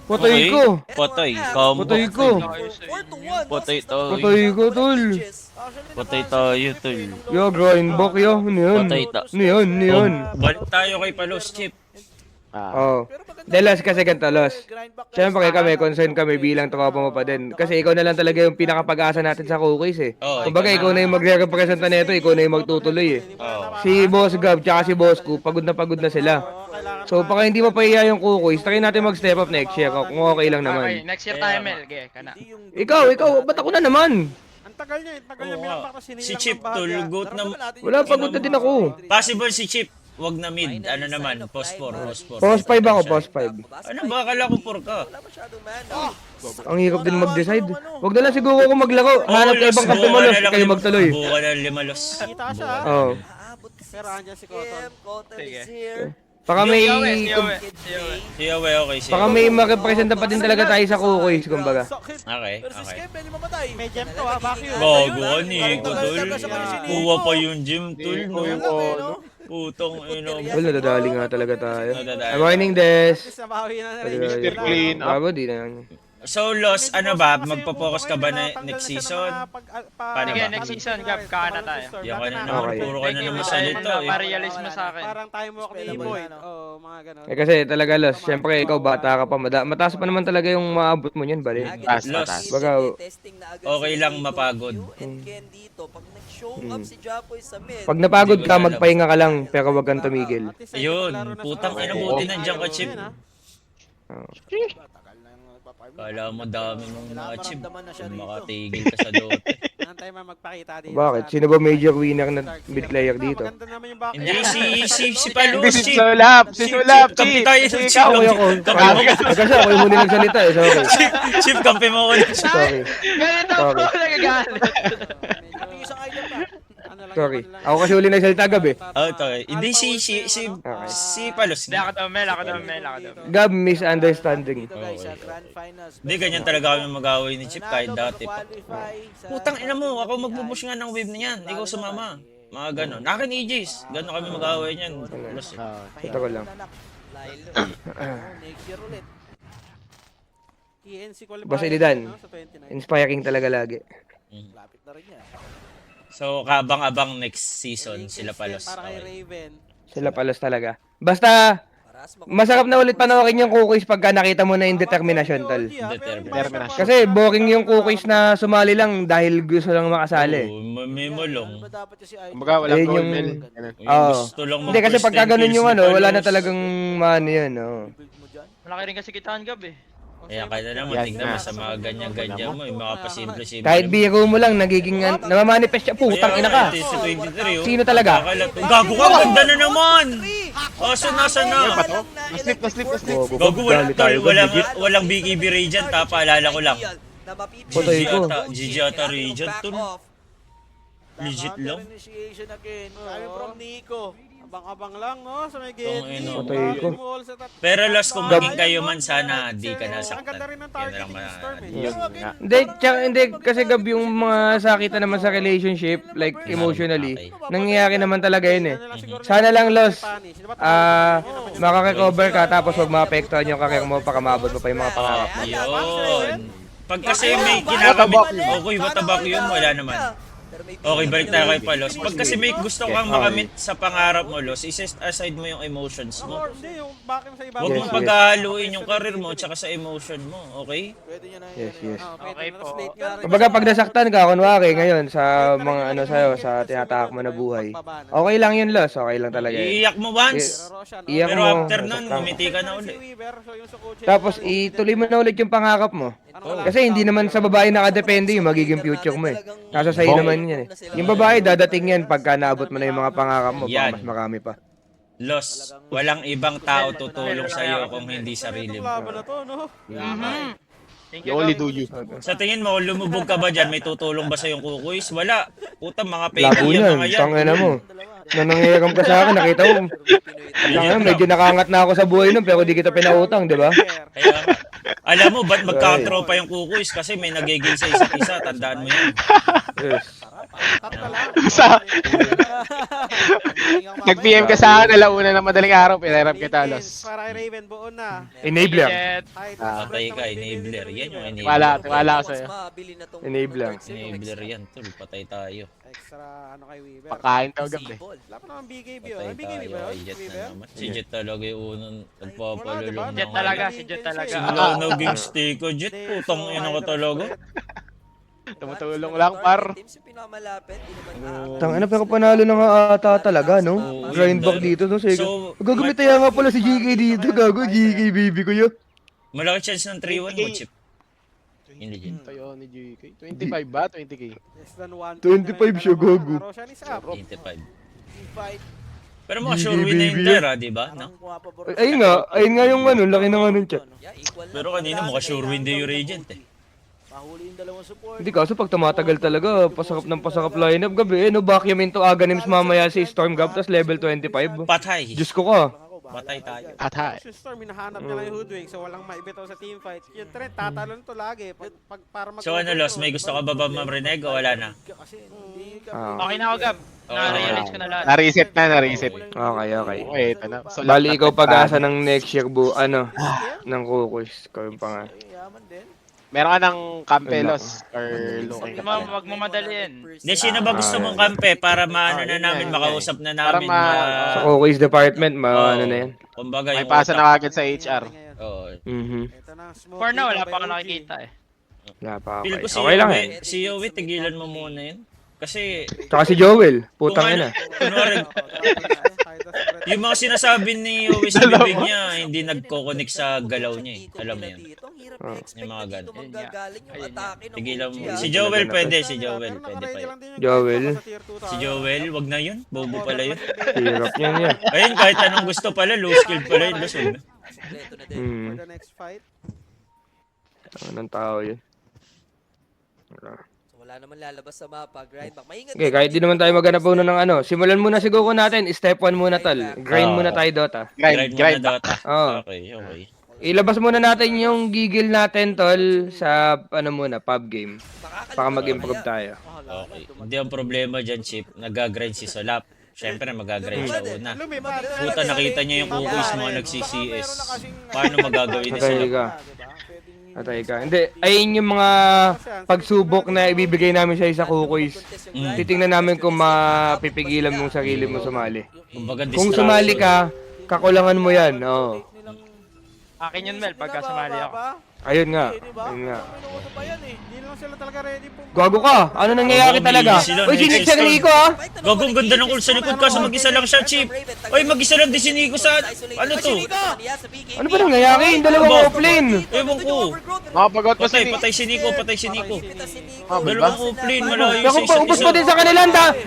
A: Patay
D: Okay.
A: ko.
D: Patay, combo.
A: Patay ko.
D: Patay tayo.
A: Patay ko, tol.
D: Patay tayo, tol.
A: Yo, grind back, yo. Ano yun?
D: Patay ta.
A: Ano yun? Ano yun?
D: Balik tayo kay Palos, Chip.
A: Oh. Delos kasi ganito, Los. Siyempre kami, concern kami bilang tropa mo pa din. Kasi ikaw na lang talaga yung pinakapag-asa natin sa cookies eh.
D: Oo,
A: Kumbaga, ikaw na yung magre-representa nito, ikaw na yung magtutuloy eh.
D: Oo.
A: Si Boss Gab, tsaka si Boss Ku, pagod na sila. So, baka hindi mapahiya yung cookies, try natin mag-step up next year kung okay lang
F: Okay,
A: naman.
F: next year tayo, Mel. Okay, kana.
A: Ikaw, ba't ako na naman?
B: Ang tagal niya, tagal niya
D: Oo
B: binakbak
D: nga.
B: na sinilang
D: Si Chip,
B: ng bahagya.
D: tulgot na.
A: Wala, pagod na din ako.
D: Possible si Chip. Wag na mid. Ano naman? Post 4.
A: Post 5 ako, post 5.
D: Ano ba? Akala ko 4 ka.
A: Ang hirap din mag-decide. Wag na lang siguro ako maglaro. Hanap ka ibang kampi mo, Los. Kayo magtuloy.
D: Buka na 5 Los.
B: Kita siya.
A: Oo.
B: Pero andyan si Cotton.
F: Sige.
A: Baka may...
D: Siyawe, okay.
A: Baka may marepresenta pa din talaga tayo sa cookies, kumbaga.
D: Okay,
G: Pero si
D: okay.
G: Skem, pwede mamatay.
B: May gem to ha, vacuum.
D: Gago, Nico, tol. Kuha pa yung gym, tol. Putong ino.
A: Well, nadadali nga talaga tayo.
D: Nadadali.
A: Morning, Des.
B: Nabawi na rin.
E: Mr. Clean up.
A: Babo, di na.
D: So, Los, ano ba? Magpo-focus ka ba na next season? Paano
F: Sige,
D: ba?
F: next season, Gab, kana tayo.
D: Yung ka na
A: Okay.
D: naman, puro ka na naman salito eh.
F: Pa-realize mo sa akin.
B: Parang time walk ni Boy. Oo, mga ganun.
A: Eh kasi talaga, Los, syempre ikaw bata ka pa. Mataas pa naman talaga yung maabot mo niyan, bali.
D: Los,
A: Baga,
D: okay lang mapagod.
C: Pag nag-show up si Japoy sa mid,
A: pag napagod ka, magpahinga ka lang, pero wag kang tumigil.
D: Ayun, putang ina, buti nandiyan ka, Chip. Kala mo dami mong mga Chip. Kung makatigil ka sa Dota.
B: Antay man magpakita dito.
A: Bakit? Sino ba major winner na mid player dito?
B: Maganda naman yung back.
D: Hindi, si Palos,
E: Hindi, si
D: Chip.
E: Sulap! Si Sulap!
D: Kampi tayo sa Chip.
A: Ako, ako. Kasi ako yung huli nagsalita eh, sorry.
D: Chip, kampi mo ulit.
A: Sorry.
F: Ganito
A: Sorry.
F: po, nagagalit.
G: May isang item pa.
A: Sorry. Ako kasi huli nagsalita gabi.
D: Oh, ito. Hindi, si Palos.
F: Hindi, ako daw, Mel. Ako daw, Mel.
A: Gab, misunderstanding.
G: Dito guys, sa Grand Finals.
D: Hindi, ganyan talaga kami mag-away ni Chip kahit dati pa.
G: Qualify sa
D: Putang ina mo, ako magpupush nga ng wave na yan. Ikaw sumama. Mga ganon. Akin EJs. Ganon kami mag-away niyan. Plus,
A: Ito ko lang.
G: Next year ulit.
B: ENC qualifier.
A: Boss Elidan,
B: no, sa 29.
A: inspiring talaga lagi.
G: Lapit na rin yan.
D: so, kabang-abang next season sila Palos.
B: Para kay
D: Okay.
B: Raven.
A: Sila palos talaga. Basta, masarap na ulit panoorin yung cookies pagka nakita mo na yung determinasyon, tol.
D: Determination.
A: Kasi boring yung cookies na sumali lang dahil gusto lang makasali.
D: Oo, may mulong.
G: Ano ba dapat yung si Item?
E: Kumbaga, walang
A: Ayun
E: gold
A: yung-
E: medal.
A: Oo.
D: Gusto lang
A: Hindi kasi pagka ganun yung ano, wala na talagang maano yun, oh.
G: Build mo dyan.
F: Malaki rin kasi kitaan, Gab eh.
D: Kaya kaya naman,
E: Yan
D: tingnan mo
E: na.
D: sa mga ganyan-ganyan mo, yung mga pasimple-simple.
A: Kahit biro mo lang, nagiging, namamanifest siya, putang ina ka.
D: Sa 23, oh.
A: Sino talaga?
D: Gago ka, ganda na naman! Asan na?
E: Na-slip.
A: Gago,
D: Gago, walang BKB Radiant ha, paalala ko lang.
A: Patay ko.
D: GG ata Radiant, tol. Legit lang.
G: Initiation again. Coming from Nico.
B: Abang-abang lang, no? Sa may gate.
D: Tangina.
A: Patay ko.
D: Pero Los, kung maging kayo man, sana di ka
B: Ang
D: nasaktan.
B: ganda rin ng
D: Yan
B: targeting
D: lang
B: ni Storm eh.
E: Yun nga.
A: Hindi, kasi Gab, yung mga sakitan naman sa relationship, like emotionally, nangyayari naman talaga yun eh. Sana lang, Los, makaka-recover ka tapos wag maapektuhan yung career mo para maabot mo pa yung mga pangarap mo.
D: Yun. Pag kasi may kinakabit, okay, watabak yun, wala naman. Okay, balik tayo kay Palos. Pag kasi may gusto kang makamit sa pangarap mo, Los, i-set aside mo yung emotions mo.
B: Hindi, yung back sa iba.
D: Huwag mong paghahaluin yung career mo tsaka sa emotion mo, okay?
G: Pwede niya na
A: Yes, yes.
F: Okay po.
A: Kumbaga pag nasaktan ka, kunwari ngayon sa mga ano sa'yo, sa tinatahak mo na buhay, okay lang yun, Los. Okay lang talaga yun.
D: Iiyak mo once,
A: Iyak
D: pero
A: mo,
D: after nun,
A: nasaktan ka.
D: ngumiti ka na uli.
A: Tapos ituloy mo na ulit yung pangarap mo. Kasi hindi naman sa babae nakadepende yung magiging future mo eh. Nasa sa'yo naman yan eh. Yung babae dadating yan pagka naabot mo na yung mga pangarap mo, baka
D: Yan.
A: mas marami pa.
D: Los, walang ibang tao tutulong sa'yo kung hindi sarili mo.
B: Laban na to, no?
F: Thank
E: You
F: you,
E: only
F: Gab.
E: do you.
D: Sa tingin mo, lumubog ka ba dyan? May tutulong ba sa'yong kukuis? Wala. Puta, mga payday
A: Labo
D: yung
A: yan,
D: mga yan.
A: tangina mo. Na nangyayaram ka sa akin, nakita mo. Kaya medyo nakangat na ako sa buhay nun, pero di kita pinautang, di ba?
D: Kaya nga. Alam mo, ba't magkatropa yung kukuis? Kasi may nagigil sa isa't isa. Tandaan mo yan.
A: Yes.
E: Sa- Nag-PM ka sa akin, alauna ng madaling araw, pinahiram kita, Los.
B: Para kay Raven, buon na.
A: Enabler.
F: Jet.
D: Patay ka, enabler. Yan yung enabler.
E: Tiwala ako sa'yo.
A: Enabler.
D: Enabler yan, tol. Patay tayo.
B: Extra ano kay Weaver.
E: Pakain daw gabi.
B: Wala pa naman BKB oh.
D: Patay
B: Ang BKB
D: tayo
B: ba
D: kay
B: yun?
D: Jet na
B: Weaver?
D: naman. Si Jet talaga yung unang nagpapalulong.
F: Jet talaga, si Jet talaga.
D: Wala naging stick ko, Jet. Putang ina ka talaga.
E: Tumutulong lang, par.
C: Teams yung pinakamalapit, di naman
A: Tangina, pero panalo na nga ata talaga, no?
D: Oo,
A: Grind
D: yun
A: back
D: dahil-
A: dito, no? Sige.
D: So,
A: Gagamit kaya nga pala si GK dito, gago. GK, baby ko yun.
D: Malaki chance ng 3-1 mo, Chip. Hindi, Jet.
E: Tayo ni GK. 25 ba? 20k?
B: Less than 1.
A: 25 siya, gago.
B: Roshan is up.
D: 25.
G: Fight.
D: Pero mga
A: GG,
D: sure win na yung
A: baby.
D: Terra, di ba? No?
A: Ayun nga yung ano, laki ng ano chat.
C: Yeah, equal na.
D: Pero kanina mukha sure win din yung Regent eh.
G: Mahuli yung dalawang support.
A: Hindi kaso pag tumatagal talaga, pasakap ng pasakap lineup gabi, no? Vacuum into Aganims mamaya si Storm Gap, tas level 25.
D: Patay.
A: Diyos ko ka.
D: Patay tayo.
E: At hi.
B: Si Storm, hinahanap niya lang yung Hoodwink, so walang maibitaw sa team fight. Yung trend, tatalon to lagi. Para
D: So ano, Los, may gusto ka ba ba Ma'am o wala na?
G: Kasi hindi ka.
A: Ah.
F: Okay na ako, Gab. Na-realize ko na lahat.
E: Na-reset na, na-reset.
A: Okay, okay.
E: Okay, ito na. So,
A: Bali ikaw pag-asa ng next year, ng Kukus. Ikaw yung panga.
G: Yaman din.
E: Meron ka ng Campelos or Luke.
F: Wag mo madaliin.
D: Hindi, sino ba gusto mong kampe para maano na namin, makausap na namin?
A: Sa Kukus department, ano na yan.
D: Kumbaga
E: May
D: yung
E: pasa
D: utak.
E: na agad sa HR.
D: Oo.
A: Mhm.
B: Ito na, smoke
F: For now,
B: dito
F: wala
B: by
F: pa ako
B: OG.
F: nakikita eh.
A: Wala pa,
D: Feel
A: okay.
D: ko si
A: Okay lang
D: Yowie,
A: eh.
D: si Yowie, tigilan mo muna yun. Kasi,
A: Tsaka si Joel,
D: kung
A: putang
D: ano,
A: ina.
D: kunwari, yung mga sinasabi ni Yowie sa bibig niya, hindi nagko-connect sa galaw niya eh. Alam mo yun. Yung mga ganun. Tigilan mo. Si Joel pwede, si Joel. Pwede pa yun.
A: Joel.
D: Si Joel, wag na yun. Bobo pala yun.
A: Hirap niyan yan.
D: Ayun, kahit anong gusto pala, low skill pala yun. Lusog na.
B: For the next fight.
A: Anong tao yun? Wala.
C: Wala naman lalabas sa mapa. Grind back. Maingat
A: Okay, kahit di naman tayo maghanap muna ng ano. Simulan muna siguro natin. Step 1 muna tol. Grind muna tayo Dota.
E: Grind, grind.
D: Dota.
A: Oo.
D: Okay, okay.
A: Ilabas muna natin yung gigil natin tol sa ano muna, pub game. Baka mag-improve tayo.
D: Okay. Hindi ang problema dyan, Chip. Nag-grind si Solap. Siyempre, mag-grind siya una. Puta, nakita niya yung kukis mga nag-CCS. Paano magagawin ni
A: Patay
D: Solap?
A: ka. Patay ka. Hindi, ayun yung mga pagsubok na ibibigay namin sa kukuis. Titingnan namin kung mapipigilan mong sarili mo sumali.
D: Kumbaga,
A: Kung
D: distraction.
A: sumali ka, kakulangan mo yan. Oo.
F: Akin yun, Mel, pagka sumali ako.
A: Ayun nga.
G: Diba?
A: Ayun nga.
G: Minuto pa yan eh.
B: Hindi lang sila talaga ready po.
A: Gago ka! Ano nangyayari talaga?
D: Sila,
A: Uy, sinig
D: next
A: sa Nico ah!
D: Gagong ganda ng ul sa likod kaso mag-isa lang siya, Chip. Oy, mag-isa lang din si Nico sa... Ano to?
A: Ano ba nangyayari? Yung dalawang offlane!
D: Ewan ko.
E: Makapag-out pa
D: Patay,
E: si
D: patay si Nico, patay si Nico.
E: Ah, ba?
D: Dalawang offlane, malayo
A: Naku
D: sa
A: pa,
D: isa't
A: ubos
D: isa.
A: pa din sa kanila.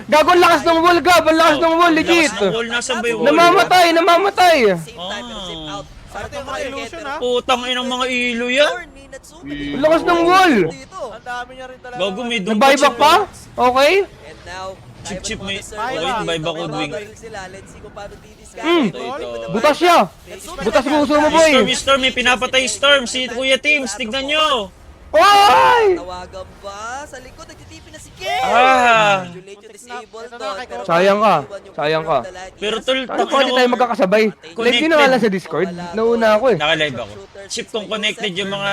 A: Gago, ang lakas ng wall, Gab! Ang lakas ng wall, legit!
D: Lakas ng wall, nasan ba yung wall?
A: Namamatay, namamatay!
B: Parang yung mga illusion ha.
D: Putang inang mga ilo yan.
A: Ang lakas ng wall!
G: Ang dami niya rin talaga.
D: Gago, may doon
A: Nag-buyback pa? Okay?
C: And now,
D: Chip, may...
B: Bye,
D: Okay,
B: bye.
D: buyback would wing.
C: Let's see kung paano didiscard.
D: Ito.
A: Butas siya! Butas puso mo, boy!
D: Storm, may pinapatay Storm. Si Kuya Teams, tignan nyo.
A: Oy!
C: Tawagan ba? Sa likod, nagtitipi na si Ken!
D: Ah.
C: Congratulations, disabled doon. Pero
A: Sayang ka. Sayang ka.
D: Pero tol,
A: Ano pa hindi tayo magkakasabay? Live yun na lang sa Discord. Nauna ako eh.
D: Naka-live ako. Chip, kung connected yung mga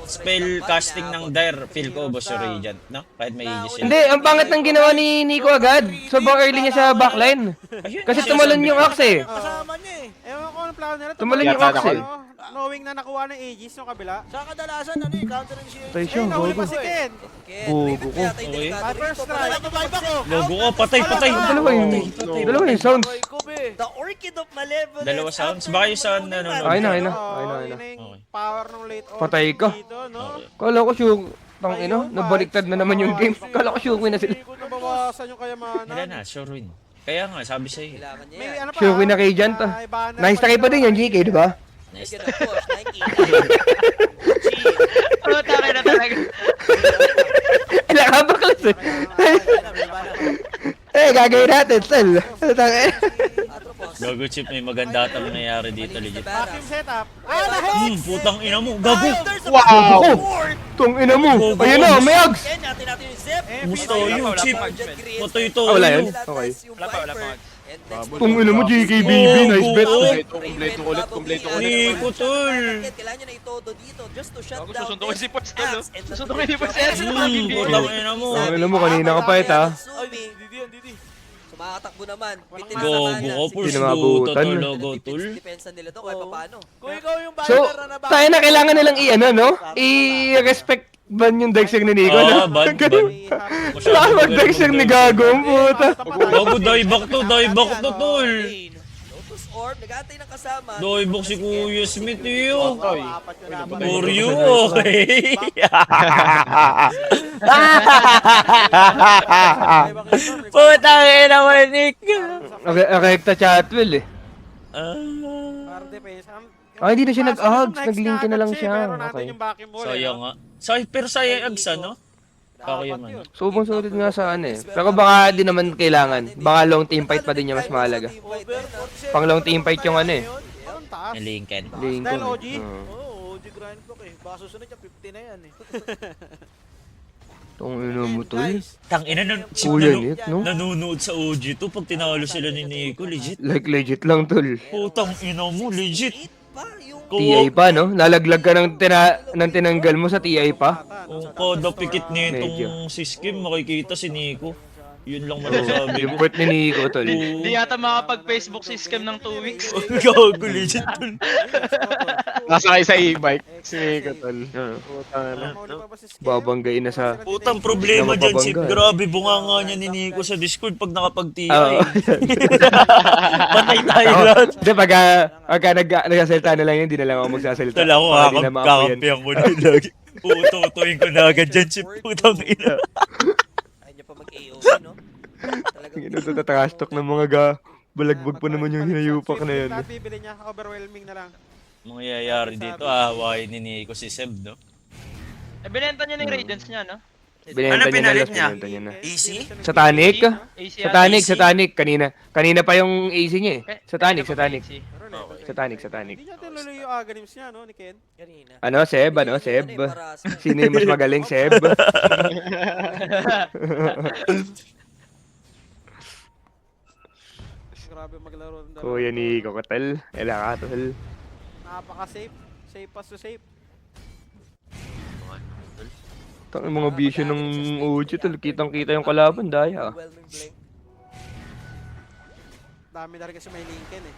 D: spell casting ng Dire, feel ko ubos yung Radiant, no? Kahit may Aegis sila.
A: Hindi, ang pangit ng ginawa ni Nico agad. Sobrang early niya sa backline.
D: Ayun,
A: Kasi
D: sinasabi
A: tumalon
D: ko.
A: yung axe eh.
G: Kasama niya eh.
B: Ewan ko anong plano nila.
A: Tumalon yung
E: Yata
A: axe eh.
B: Ano, knowing na nakuha ng Aegis yung kabila.
G: Sa kadalasan, ano eh, counter and shield.
A: Patay siya,
B: Eh, nahuli pa
A: gogo.
B: si Ken.
C: Ken,
A: Bobo
C: Raven,
A: ko.
C: kaya tayo
D: Okay.
C: delikado
B: First
C: rito.
B: try.
G: Buyback ko.
D: Logo ko, patay, patay.
A: Dalawa yung sounds.
G: Roy Kobe.
C: The Orchid of Malevolence.
D: Dalawa sounds. Baka yung sound na nanonood.
A: Ayun na, ayun na.
B: Oo,
A: Ayun na, ayun
B: yun
A: na.
B: na yung power ng late order
A: Patay ka.
B: dito, no?
A: Kala ko sure. Tang ino, nabaliktad na naman yung game. Kala ko sure win na sila.
B: Nabawasan yung kayamanan.
D: Wala na, sure win. Kaya nga, sabi sa'yo.
C: Kailangan niya
B: May
C: yan.
B: ano pa?
A: Sure win na kay Jan to. Nice try pa din yung GK, di ba?
D: Nice.
C: Again, of course, Nike.
F: Ano tayo na talaga?
A: Nakabaklas eh. Eh, gagawin natin, tol?
C: Atropos.
D: Gago chip, may maganda atang nangyayari dito, legit.
B: Vacuum setup. Ah,
D: Putang ina mo, gago!
E: Wow!
A: Tong ina mo! Ayun na, may ags!
C: Yan, natin natin yung zip.
D: Musta
F: Wala
D: yun,
F: pa, wala
D: chip?
F: pa.
D: Patay to.
A: Ah, wala yun?
C: That
A: Okay.
C: nice yung
F: Wala pa, wala pa.
C: Viper. And next
A: Tong ina mo, JK
D: Oh,
A: baby, nice bet.
D: go.
E: Kompleto ulit, kompleto ulit.
D: Nico, tol.
C: Kailangan nyo na itodo dito just to shut
F: Gago,
C: down
F: susundukin
C: this
F: si Pots, tol,
C: Axe and
F: susundukin ni Pots,
C: the
D: Putang ina mo.
A: Ang ina mo, kanina ka pa ito, ha?
C: Sumi.
G: Didi.
C: So makakatakbo naman. Bitin
B: Walang
C: na
D: Gogo
C: naman.
D: ko,
A: Hindi
D: purse
A: na mabutan.
D: to, logo, tol.
C: Depensa nila to kahit
G: Oo.
C: paano.
G: Kung ikaw yung
A: So,
G: Viper na
A: tayo na kailangan nilang i-ano, no? I-respect ban yung Dexter ni Nico,
D: Ah,
A: no?
D: ban.
A: Wala ka mag-Dexter ni Gago, ang puta.
D: Gago, dieback to, tol.
C: Lotus Orb, nag-aantay ng kasama.
D: Dieback si Kuya Smith, yo.
G: apat yung laban.
D: For you, okay. Putang ina mo, Nick.
A: Rekta Chatwell, eh.
B: Para depensa.
A: Ah, hindi na siya nag-ags. Nag-link na lang siya.
B: Pero natin
A: Okay.
B: yung vacuum ball.
D: Sayang nga. Pero sayang agsa, no? Ako yun, man.
A: Subong sulit nga sa ano, eh. Pero baka di naman kailangan. Baka long team fight pa din niya mas mahalaga. Pang long team fight yung ano, eh.
B: Ang taas.
D: Lincoln.
A: Lincoln.
B: Style OG?
G: Oo, OG grind block eh. Baka susunod niya, 50 na yan eh.
A: Tong ino mo, tol.
D: Tang ina nun, chip
A: Kuya
D: na
A: Nick, no?
D: nanonood sa OG to pag tinalo sila ni Nico, legit.
A: Like legit lang, tol.
D: Putang ina mo, legit.
C: Pa, yung
A: TI pa, no? Nalaglag ka ng tinanggal mo sa TI pa.
D: Kung kada pikit nitong
A: Medyo.
D: si Skim, makikita si Nico. Yun lang masasabi
A: Yung
D: ko.
A: port ni Nico, tol.
F: Hindi yata makapag-Facebook si Scam ng 2 weeks.
D: Gago, legit.
E: Nasakay sa e-bike. Si Nico, tol.
A: Ah,
E: Putang ina.
A: babanggain na sa...
D: Putang problema dyan, Chip.
A: Mapabangga.
D: Grabe, bunga nga niya ni Nico sa Discord pag nakapag-TI.
A: Oo.
D: Patay tayo
A: Ako,
D: lahat.
A: hindi, pagka nagsasalita na lang yun, hindi na lang ako magsasalita.
D: Tala ko,
A: Baka di na maako yan.
D: kakampihan ko na lagi. Ututuin ko na agad dyan, Chip. Putang ina.
C: Ayaw niya pa mag-AOE, no? Talagang
A: Ito trash talk ng mga balagbag pa naman yung hinayupak na yan.
B: Lahat bibili niya, overwhelming na lang.
D: Mangyayari dito, ahawain ni Nico si Seb, no?
F: Binenta niya na yung Radiance niya, no?
A: Binenta niya na
D: pinalit
A: last,
D: niya?
A: binenta niya na.
D: Easy?
A: Sa Tanic?
F: AC
A: Sa Tanic, sa Tanic. Kanina pa yung AC niya eh. Sa Tanic, sa Tanic.
B: Pero level
A: Sa Tanic, sa Tanic.
B: Hindi niya tinuloy yung aganims niya, no, ni Ken?
C: kanina.
A: Ano, Seb? Ano, Seb?
C: Ano yung paras?
A: Sino yung mas magaling, Seb?
B: Grabe maglaro ng dalawa.
A: Kuya ni Kokotel. Ela ka, tol.
B: Napaka-safe. Safe as to safe.
A: Tang mga vision ng Uchi, tol. Kitang-kita yung kalaban, daya.
C: Overwhelming blink.
B: Dami na rin kasi may Lincoln eh.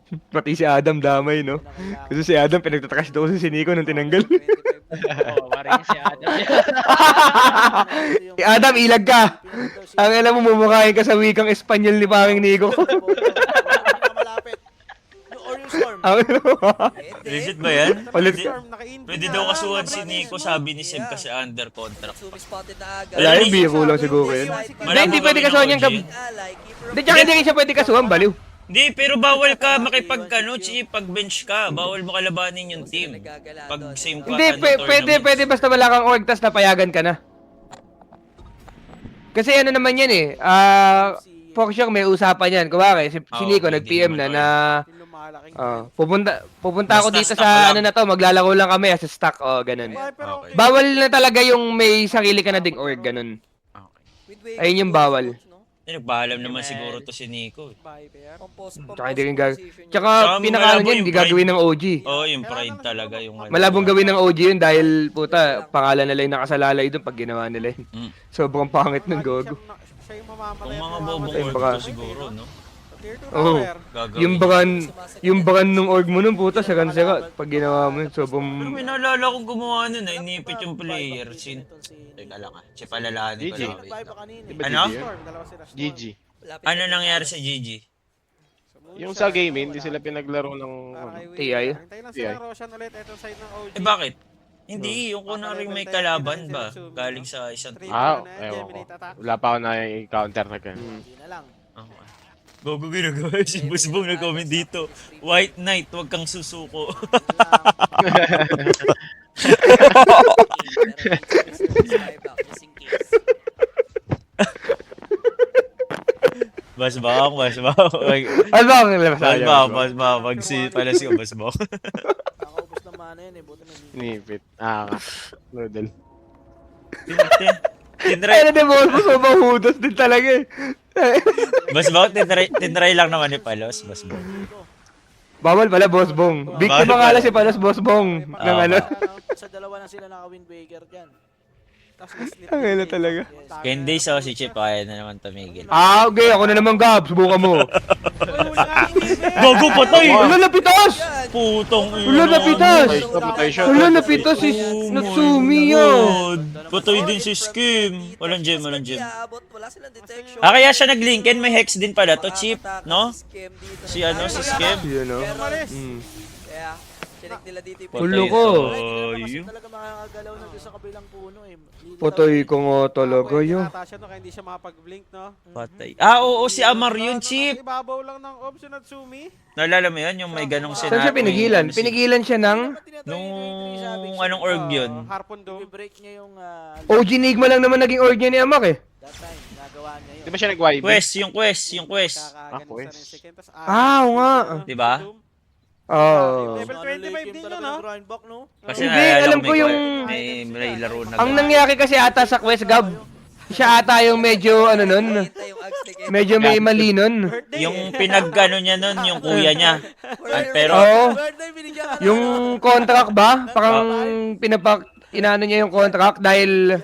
A: Pati si Adam damay, no? Kasi si Adam pinagtatrash daw si Nico nung tinanggal.
F: Oo, maring si Adam.
A: Si Adam, ilag ka! Ang alam mo, mumukhain ka sa wikang Espanyol ni paring Nico.
G: Malapit. Or yung storm.
A: Ang alam mo,
D: Legit ba yan?
A: Ulit.
D: Pwede daw kasuhan si Nico, sabi ni Seb kasi under contract.
C: Sumi spotted na agad.
A: Wala yung biro lang siguro yun. Hindi pwede kasuhan yung
C: Ally, keeper of
A: Hindi, tsaka hindi rin siya pwede kasuhan, baliw.
D: Hindi, pero bawal ka makipagkano, pag bench ka, bawal mo kalabanin yung team. Pag same ka,
A: Hindi, pwede basta wala kang org, tas napayagan ka na. Kasi ano naman yan eh, for sure may usapan yan. Kuwari, si Nico nag-PM na
B: lumalaking
A: pupunta ako
D: Basta
A: dito
D: stock
A: sa
D: lang.
A: ano na to, maglalaro lang kami as a stock, ganun.
B: Pero
D: Okay.
A: Bawal na talaga yung may sarili ka na ding org, ganun. Ayun yung bawal.
D: Nagpaalam naman siguro to si Nico.
A: Tsaka hindi rin Tsaka pinakaano niyan, hindi gagawin ng OG.
D: Oo, yung pride talaga yung ano.
A: Malabong gawin ng OG yun dahil puta, pangalan nila yung nakasalalay doon pag ginawa nila yun.
D: Mm.
A: Sobrang pangit ng gogo.
B: Siya yung mamamatay.
D: Kung mga bobong
A: Ayun,
D: org
A: baka-
D: to siguro, no?
B: Tier 2
A: Oo.
B: tower.
D: Gagawin.
A: Yung bakan nung org mo nun, puta, sagan-saga. Pag ginawa mo yun, sobrang...
D: Pero may naalala kong gumawa nun, inipit yung player. Teka lang si palalahanin
E: GG.
D: pala.
G: Vibe pa kanina.
E: Di ba
D: Ano?
E: GG yun?
B: Storm, dalawa sila. Storm.
E: GG.
D: Ano nangyari sa GG?
E: Yung sa game, hindi sila pinaglaro ng...
A: TI?
B: Hintay lang sila Roshan ulit. Itong side ng OG.
D: Eh bakit? Hindi, yung kunaring may kalaban ba? Galing sa isang team.
E: Ewan ko. Wala pa ako na-counter na ganun.
G: Hindi na lang.
D: Okay. Gogo ginagawa si Busbong nag-comment dito. White Knight, huwag kang susuko. Basbang. Basbang. Palas ko, basbang.
G: Nakaubos ng mana yan eh. Buti na dito.
E: Nipit. Noodle.
D: Tinry,
A: Ano din, boss mo, sobrang hudos din talaga eh.
D: basbang, tinry lang naman ni Palos, basbang.
A: Bawal pala, Boss Bong. Biktima nga lang si Palos, Boss Bong. Ng ano.
G: Sa dalawa na sila naka-win breaker dyan.
B: Tapos na-snip
A: Ang ina talaga.
D: Candy so si Chip kaya na naman tumigil.
A: Okay, ako na naman, Gab. Subukan mo.
D: Gago, patay!
A: Wala, napitas!
D: Putong ina.
A: Wala, napitas!
E: Patay siya.
A: Wala, napitas si Natsumi yun.
D: Patay din si Skim. Walang gem.
C: Wala silang detection.
D: Kaya siya nag-linken, may hex din pala to, Chip, no? Si Skim.
A: Yun, no?
B: Umalis.
C: Kaya, chinek nila dito yung
A: Ulo ko.
G: Kasi talaga makakagalaw na doon sa kabilang puno eh.
A: Patay ko nga talaga yun.
B: Natasha no, kaya hindi siya makapag-blink, no?
D: Patay. Oo, si Amar yun, Chip.
B: Ibabaw lang ng Obs si Natsumi.
D: Naalala mo yun, yung may ganong
A: Saan siya pinigilan? Pinigilan siya ng
D: Nung anong org yun?
B: Harpoon Dome.
G: break niya yung
A: OG Nigma lang naman naging org niya ni Amak eh.
G: that time. Nagawa niya yun.
E: Di ba siya nag-YB?
D: Yung quest.
E: Quest.
A: Oo nga.
D: Diba?
A: Oo.
B: Level 25 din yun, no?
G: Grindback, no?
D: Kasi
A: Hindi,
D: naalala
A: alam
D: ko
A: ko yung...
D: may laro na
A: Ang nangyari kasi ata sa Quest, Gab, siya ata yung medyo ano nun, medyo may mali nun.
D: yung pinagano niya nun, yung kuya niya. Pero,
A: Oo.
G: Birthday, binigyan ka na.
A: Yung contract ba? Parang inano niya yung contract dahil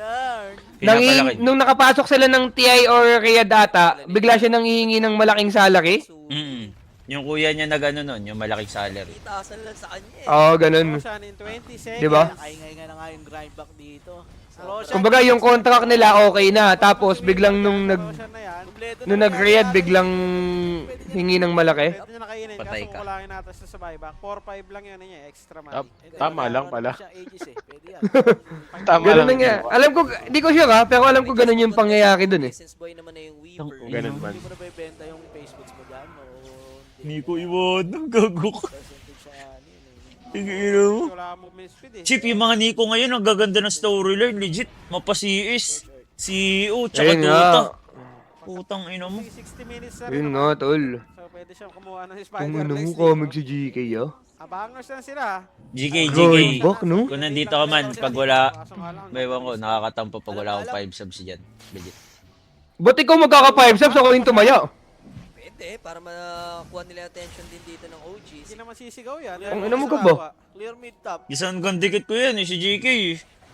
G: Yan.
A: nung nakapasok sila ng TI or Riyadh ata, bigla siya nanghihingi ng malaking salary.
D: yung kuya niya na gano'n nun, yung malaking salary.
C: Itasan lang sa kanya eh.
A: Oo, ganun.
B: Roshan in 20 seconds.
A: Di ba?
G: Ay nga na nga yung grindback dito. Roshan,
A: Kumbaga yung contract nila okay na, tapos biglang nung
B: Roshan na yan.
G: kompleto
A: nung nag-Riyadh biglang hingi ng malaki.
B: Pwede nyo nakainin.
D: Patay
B: Kaso
D: ka.
B: wala yung natas sa buyback. 4-5 lang yun niya. Extra money.
E: Tama lang pala.
G: Ages eh. Pwede yan.
E: Tama
A: Ganun
E: lang.
A: na nga. Alam ko, di ko sure ha, pero alam ko ganun yung pangyayari dun eh.
C: License boy naman na yung Weaver.
E: Ganun man.
G: Hindi mo na ba ibenta yung Facebooks mo dyan? O
D: Hindi ko iwan, gago ka.
G: percentage sa ano yun eh.
B: Wala mo misfeed eh.
D: Chip, yung mga Nico ngayon, ang gaganda ng storyline, legit. Mapasiis. CEO, tsaka
A: Ayun nga.
D: Tuta. Putang ina mo.
B: 60 minutes na rin.
A: Yun
B: naman.
A: nga, tol.
B: So pwede siyang kumuha ng
A: Kung
B: spider
A: ano mo,
B: legs.
A: comic si GK ah.
B: Abangers na sila.
D: GK.
A: Grindback, no?
D: Kung nandito ka man, pag wala,
B: Kaso nga lang,
D: may ewan ko, nakakatampo pag wala akong 5 subs dyan. Legit.
A: Ba't ikaw magkaka-5 subs ako yung tumaya?
C: Pwede, para makuha nila attention din dito ng OGs.
B: Hindi naman sisigaw yan.
A: Ang ina mo ka ba?
G: Clear mid top.
D: Isang gandikit ko yan, si GK.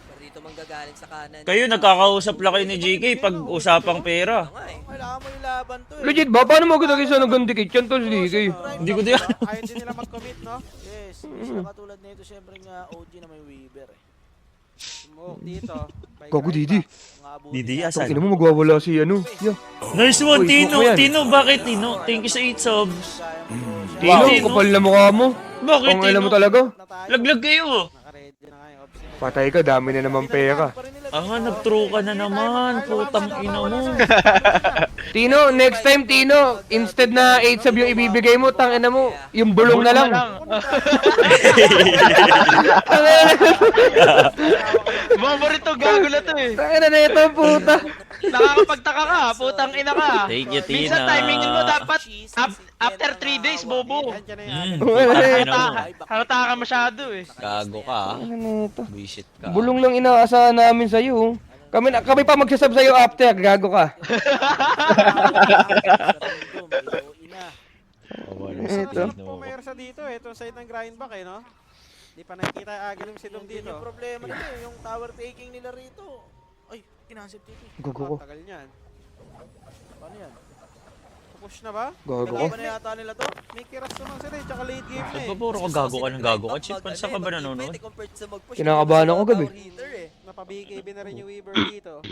C: Pero dito manggagaling sa kanan.
D: Kayo, nagkakausap lang kayo ni GK pag usapang pera.
C: Nga eh.
G: Kailangan mo yung laban to eh.
A: Legit ba? Paano mo agad isa ng gandikit yan, tol, si GK?
D: Hindi ko din.
B: Ayaw din nila mag-commit, no?
G: Yes. Sila katulad nito, syempre nga OG na may Weaver eh.
B: Smoke dito. By
A: Gago, Didi.
G: Mga abuti
D: Didi,
G: na.
A: Ina
D: asan?
A: mo, magwawala si ano. Yeah.
D: Nice one,
A: Uy,
D: Tino.
A: smoke mo yan.
D: Tino, bakit Tino? Thank you sa 8 subs.
A: Tino,
D: Tino.
A: kapal na mukha mo.
D: Bakit,
A: Kung alam
D: Tino?
A: mo talaga.
B: Na tayo.
D: Laglag kayo.
B: Naka-ready na nga yung Ops.
A: Patay ka, dami na naman pera.
D: Nag-throw ka na naman. Putang ina mo.
A: Tino, next time, Tino, instead na 8 sub yung ibibigay mo, tangina mo, yung bulong na lang.
F: Paborito gago na to eh.
A: Tangina na ito, puta.
F: Nakakapagtaka ka, putang ina ka.
D: Thank you, Tina.
F: Minsan timingin mo dapat after 3 days, bobo.
B: Andiyan na yan.
A: Wala na ito.
F: Halata ka masyado eh.
D: Gago ka.
A: Ano ito?
D: Buisit ka.
A: Bulong lang inaasahan namin sa'yo. Kami pa magsasab sa'yo after, gago ka. Ito.
B: Pumayar sa dito eh. Itong side ng grindback eh, no? Di pa nakikita yung agalim si Dom dito.
G: Yung problema nito eh, yung tower taking nila rito. Ay, kinansip dito.
A: Gago ko.
B: Tagal niyan.
G: Paano yan?
B: Push na ba?
A: Gago ko.
G: Kaya na yata nila to?
B: May kiras naman sila eh. Tsaka late game na eh.
D: Puro ka gago ka ng gago ka. Chip, saan ka ba nanonood?
A: Kinakabahan ako gabi.
B: Napabigay na rin yung Weaver dito.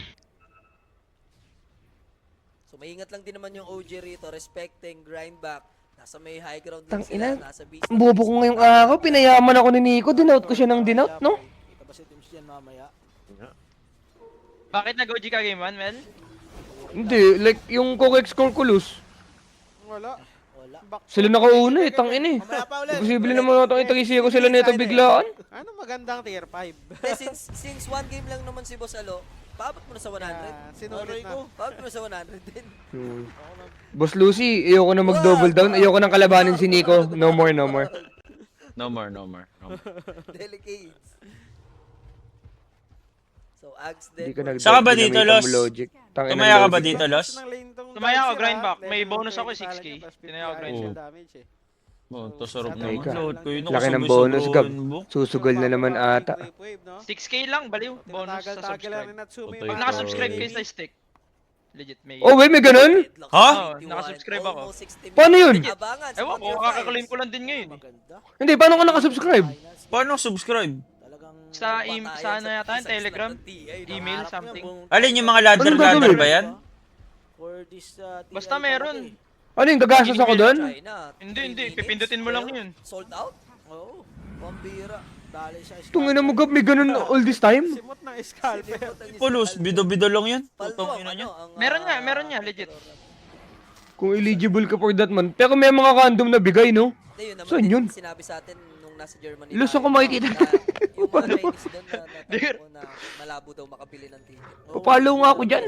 C: So maingat lang din naman yung OG rito, respecting grindback. Nasa may high ground din
A: Tang
C: sila,
A: ina.
C: nasa beast.
A: Ang bobo ko ngayong araw, pinayaman ako ni Nico, dinout ko siya ng dinout, no?
G: Kita ba si Teams dyan mamaya?
F: Bakit nag-OG ka game man, Mel?
A: Hindi, like yung correct score ko lose.
B: Wala.
G: Wala.
A: Sila nakauna eh, tangin eh.
G: Mamaya pa ulit.
A: Posible naman natang itagisi ko sila nito biglaan.
B: Ano magandang tier 5?
C: Since one game lang naman si Boss Alo, paabot mo na sa 100.
B: Sinulit na.
C: Paabot mo na sa 100 din.
A: Boss Lucy, ayoko na mag-double down. Ayoko nang kalabanin si Nico. No more, no more.
D: No more, no more.
C: Delicates. So, Ags din.
A: Hindi ka nag
D: Saka ba dito, Los?
A: Logic. Tangina
D: Tumaya ka ba
A: logic.
D: dito, Los?
F: Tumaya ako, grind back. May bonus ako, 6K. Tinaya ako, grind
D: Oo.
B: damage eh.
D: Oh, to sarap
A: Teka.
D: naman. Load ko yun.
A: Laki ng
D: Nakasabay sa
A: bonus, Gab.
D: Ronbo.
A: Susugal na naman ata.
F: 6K lang, baliw. Bonus sa subscribe.
D: Putoy
F: Pag
D: ito.
F: nakasubscribe kayo sa stick. Legit, may...
A: Oh, wait, may ganun?
D: Ha?
F: Oo, nakasubscribe ako.
A: Paano yun?
C: Abangan,
F: Ewan ko, kakaklaim ko lang din ngayon.
G: Maganda.
A: Hindi, paano ka nakasubscribe?
D: Paano subscribe?
G: Talagang
F: Sa ano yata yun, Telegram? Email, something.
D: Alin yung mga ladder-ladder
A: gagawin?
D: ba yan?
G: For this
F: Basta
G: TI
F: meron.
G: talaga
A: Ano yung gagastos ako doon?
F: Hindi. Pipindutin mo lang yun.
C: Sold out?
G: Oo.
C: Pambira.
G: Dali sa
A: Tungin mo, Gab, may ganun all this time?
B: Simot ng scalper.
D: Pulos, bido-bido lang yan. Putang ina niya.
F: Meron nga, legit.
A: Kung eligible ka for that man. Pero may mga random na bigay, no? Saan
C: Saan
A: yun?
C: Sinabi sa atin nung nasa Germany.
A: Lus ako makikita.
C: Yung mga Chinese doon na natanong ko na malabo daw makabili ng ticket.
A: Papalo nga ako dyan.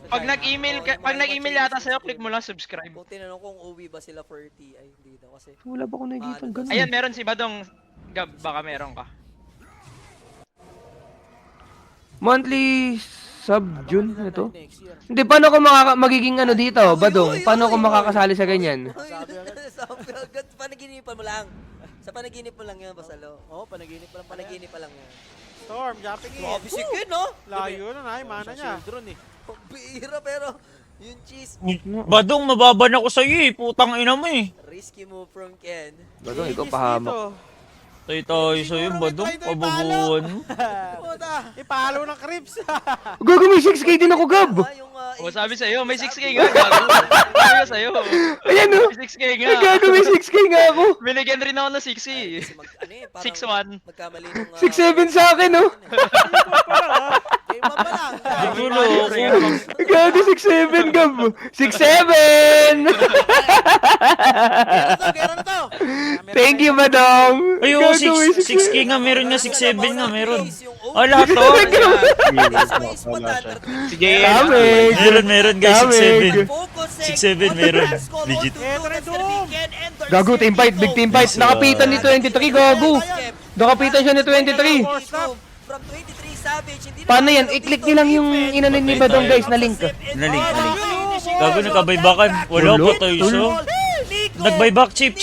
F: Pag nag-email yata sa'yo, click mo lang subscribe.
C: Kung tinanong kung uwi ba sila for TI, hindi daw kasi.
A: Wala ba akong nakikita ng ganun?
F: Ayan, meron si Badong. Gab, baka meron ka.
A: Monthly sub June
G: nila
A: ito?
G: next year.
A: Hindi, paano ako magiging ano dito, Badong? Paano ako makakasali sa ganyan?
C: Sabi agad, panaginipan mo lang. Sa panaginip mo lang yun, Basalo.
G: Oo, panaginip pa lang pala.
C: Panaginip pa lang yun.
B: Storm, jumping in.
C: Grabe si Ken, no?
B: Layo na na, mana niya.
G: Children eh.
C: Pambira, pero yung cheese,
D: Badong, mababan ako sa'yo eh. Putang ina mo eh.
C: risky move from Ken.
A: Badong, ikaw pahamak.
D: Tayo sa'yo, Badong. Pababuan mo.
B: Puta, ipalo ng creeps.
A: Gago, may 6K din ako, Gab!
C: Yung,
F: O, sabi sa'yo, may 6K nga. Gago. Sabi ko sa'yo.
A: Ayan, no?
F: May 6K nga.
A: Ay, gago, may 6K nga ako!
F: Binigyan rin ako ng 6K.
C: kasi ano eh, parang
F: 6-1.
C: magkamali nung...
A: 6-7 sa akin, no?
G: Game one pa lang.
D: Dulo ako.
A: Gago, 6-7, Gab! 6-7!
G: Gero na to.
A: Thank you, Badong!
D: Ay, oo,
A: Gago, may
D: 6K nga, meron nga, 6-7 nga, meron. Ah, lahat to.
C: Si
A: Damig!
D: Meron guys,
A: Damig!
D: 6-7. 6-7 meron. Legit.
A: Gago, team fight, big team fight. Nakapitan ni 23, gago! Nakapitan siya ni 23.
C: From 23 Savage, hindi
A: Paano yan? I-click niyo lang yung inanin ni Badong, guys, na link.
D: Naling. Gago, nagkabuybakan. Wala pa tayo siya. Nag-buyback, chip.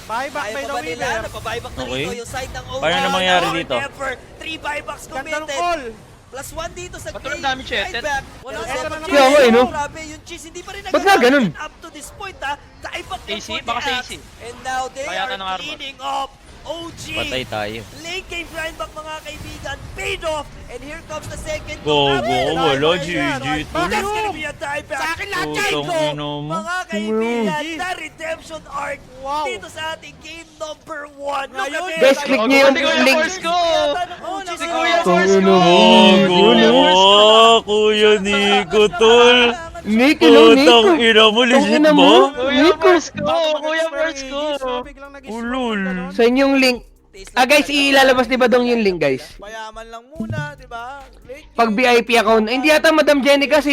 B: Buyback by the winner.
C: Napabuyback na
D: Okay.
C: rito yung side ng OG.
D: Paano na mangyari dito?
C: 3 buybacks
B: Ganda ng
C: committed.
B: call.
C: Plus 1 dito sa
F: Ba't
C: game.
F: ang dami cheated?
C: Buyback. Wala
B: Eto
C: sa
B: na naman.
A: Kaya nga, eh, no?
C: Grabe, yung cheese hindi pa rin
A: Ba't nga ganun?
C: up to this point, ha. Buyback ng
F: AC?
C: 40
F: Baka sa
C: acts.
F: AC.
C: And now they
F: Kaya
C: are
F: ng armor.
C: cleaning up. OG.
D: Patay tayo.
C: Late game grindback mga kaibigan. Paid off. And here comes the second.
D: Gogo, wala,
B: Nice,
D: GG.
B: nice.
C: That's gonna be a dieback. Sa akin lahat
D: Putang
C: Jaiko.
D: ina mo.
C: Mga kaibigan, the redemption arc
B: Wow.
C: dito sa ating game number 1. Look
B: Ngayon,
C: at
A: Guys,
C: this.
A: click niyo yung
F: Hindi ko yung
A: link.
F: force ko.
C: Si
F: Kuya
A: Tangina
F: Force ko.
D: Gogo, Kuya Nico, tol.
A: Nico, no, Nico.
D: Putang ina mo, legit
A: Tangina mo.
D: ba?
F: Kuya
A: Nico.
F: Force ko. Kuya Force ko.
D: Ulul.
A: Sa inyong link. Guys, ilalabas ni Badong yung link, guys.
G: Payaman lang muna, di ba?
A: Pag VIP account. Hindi yata Madam Jenny kasi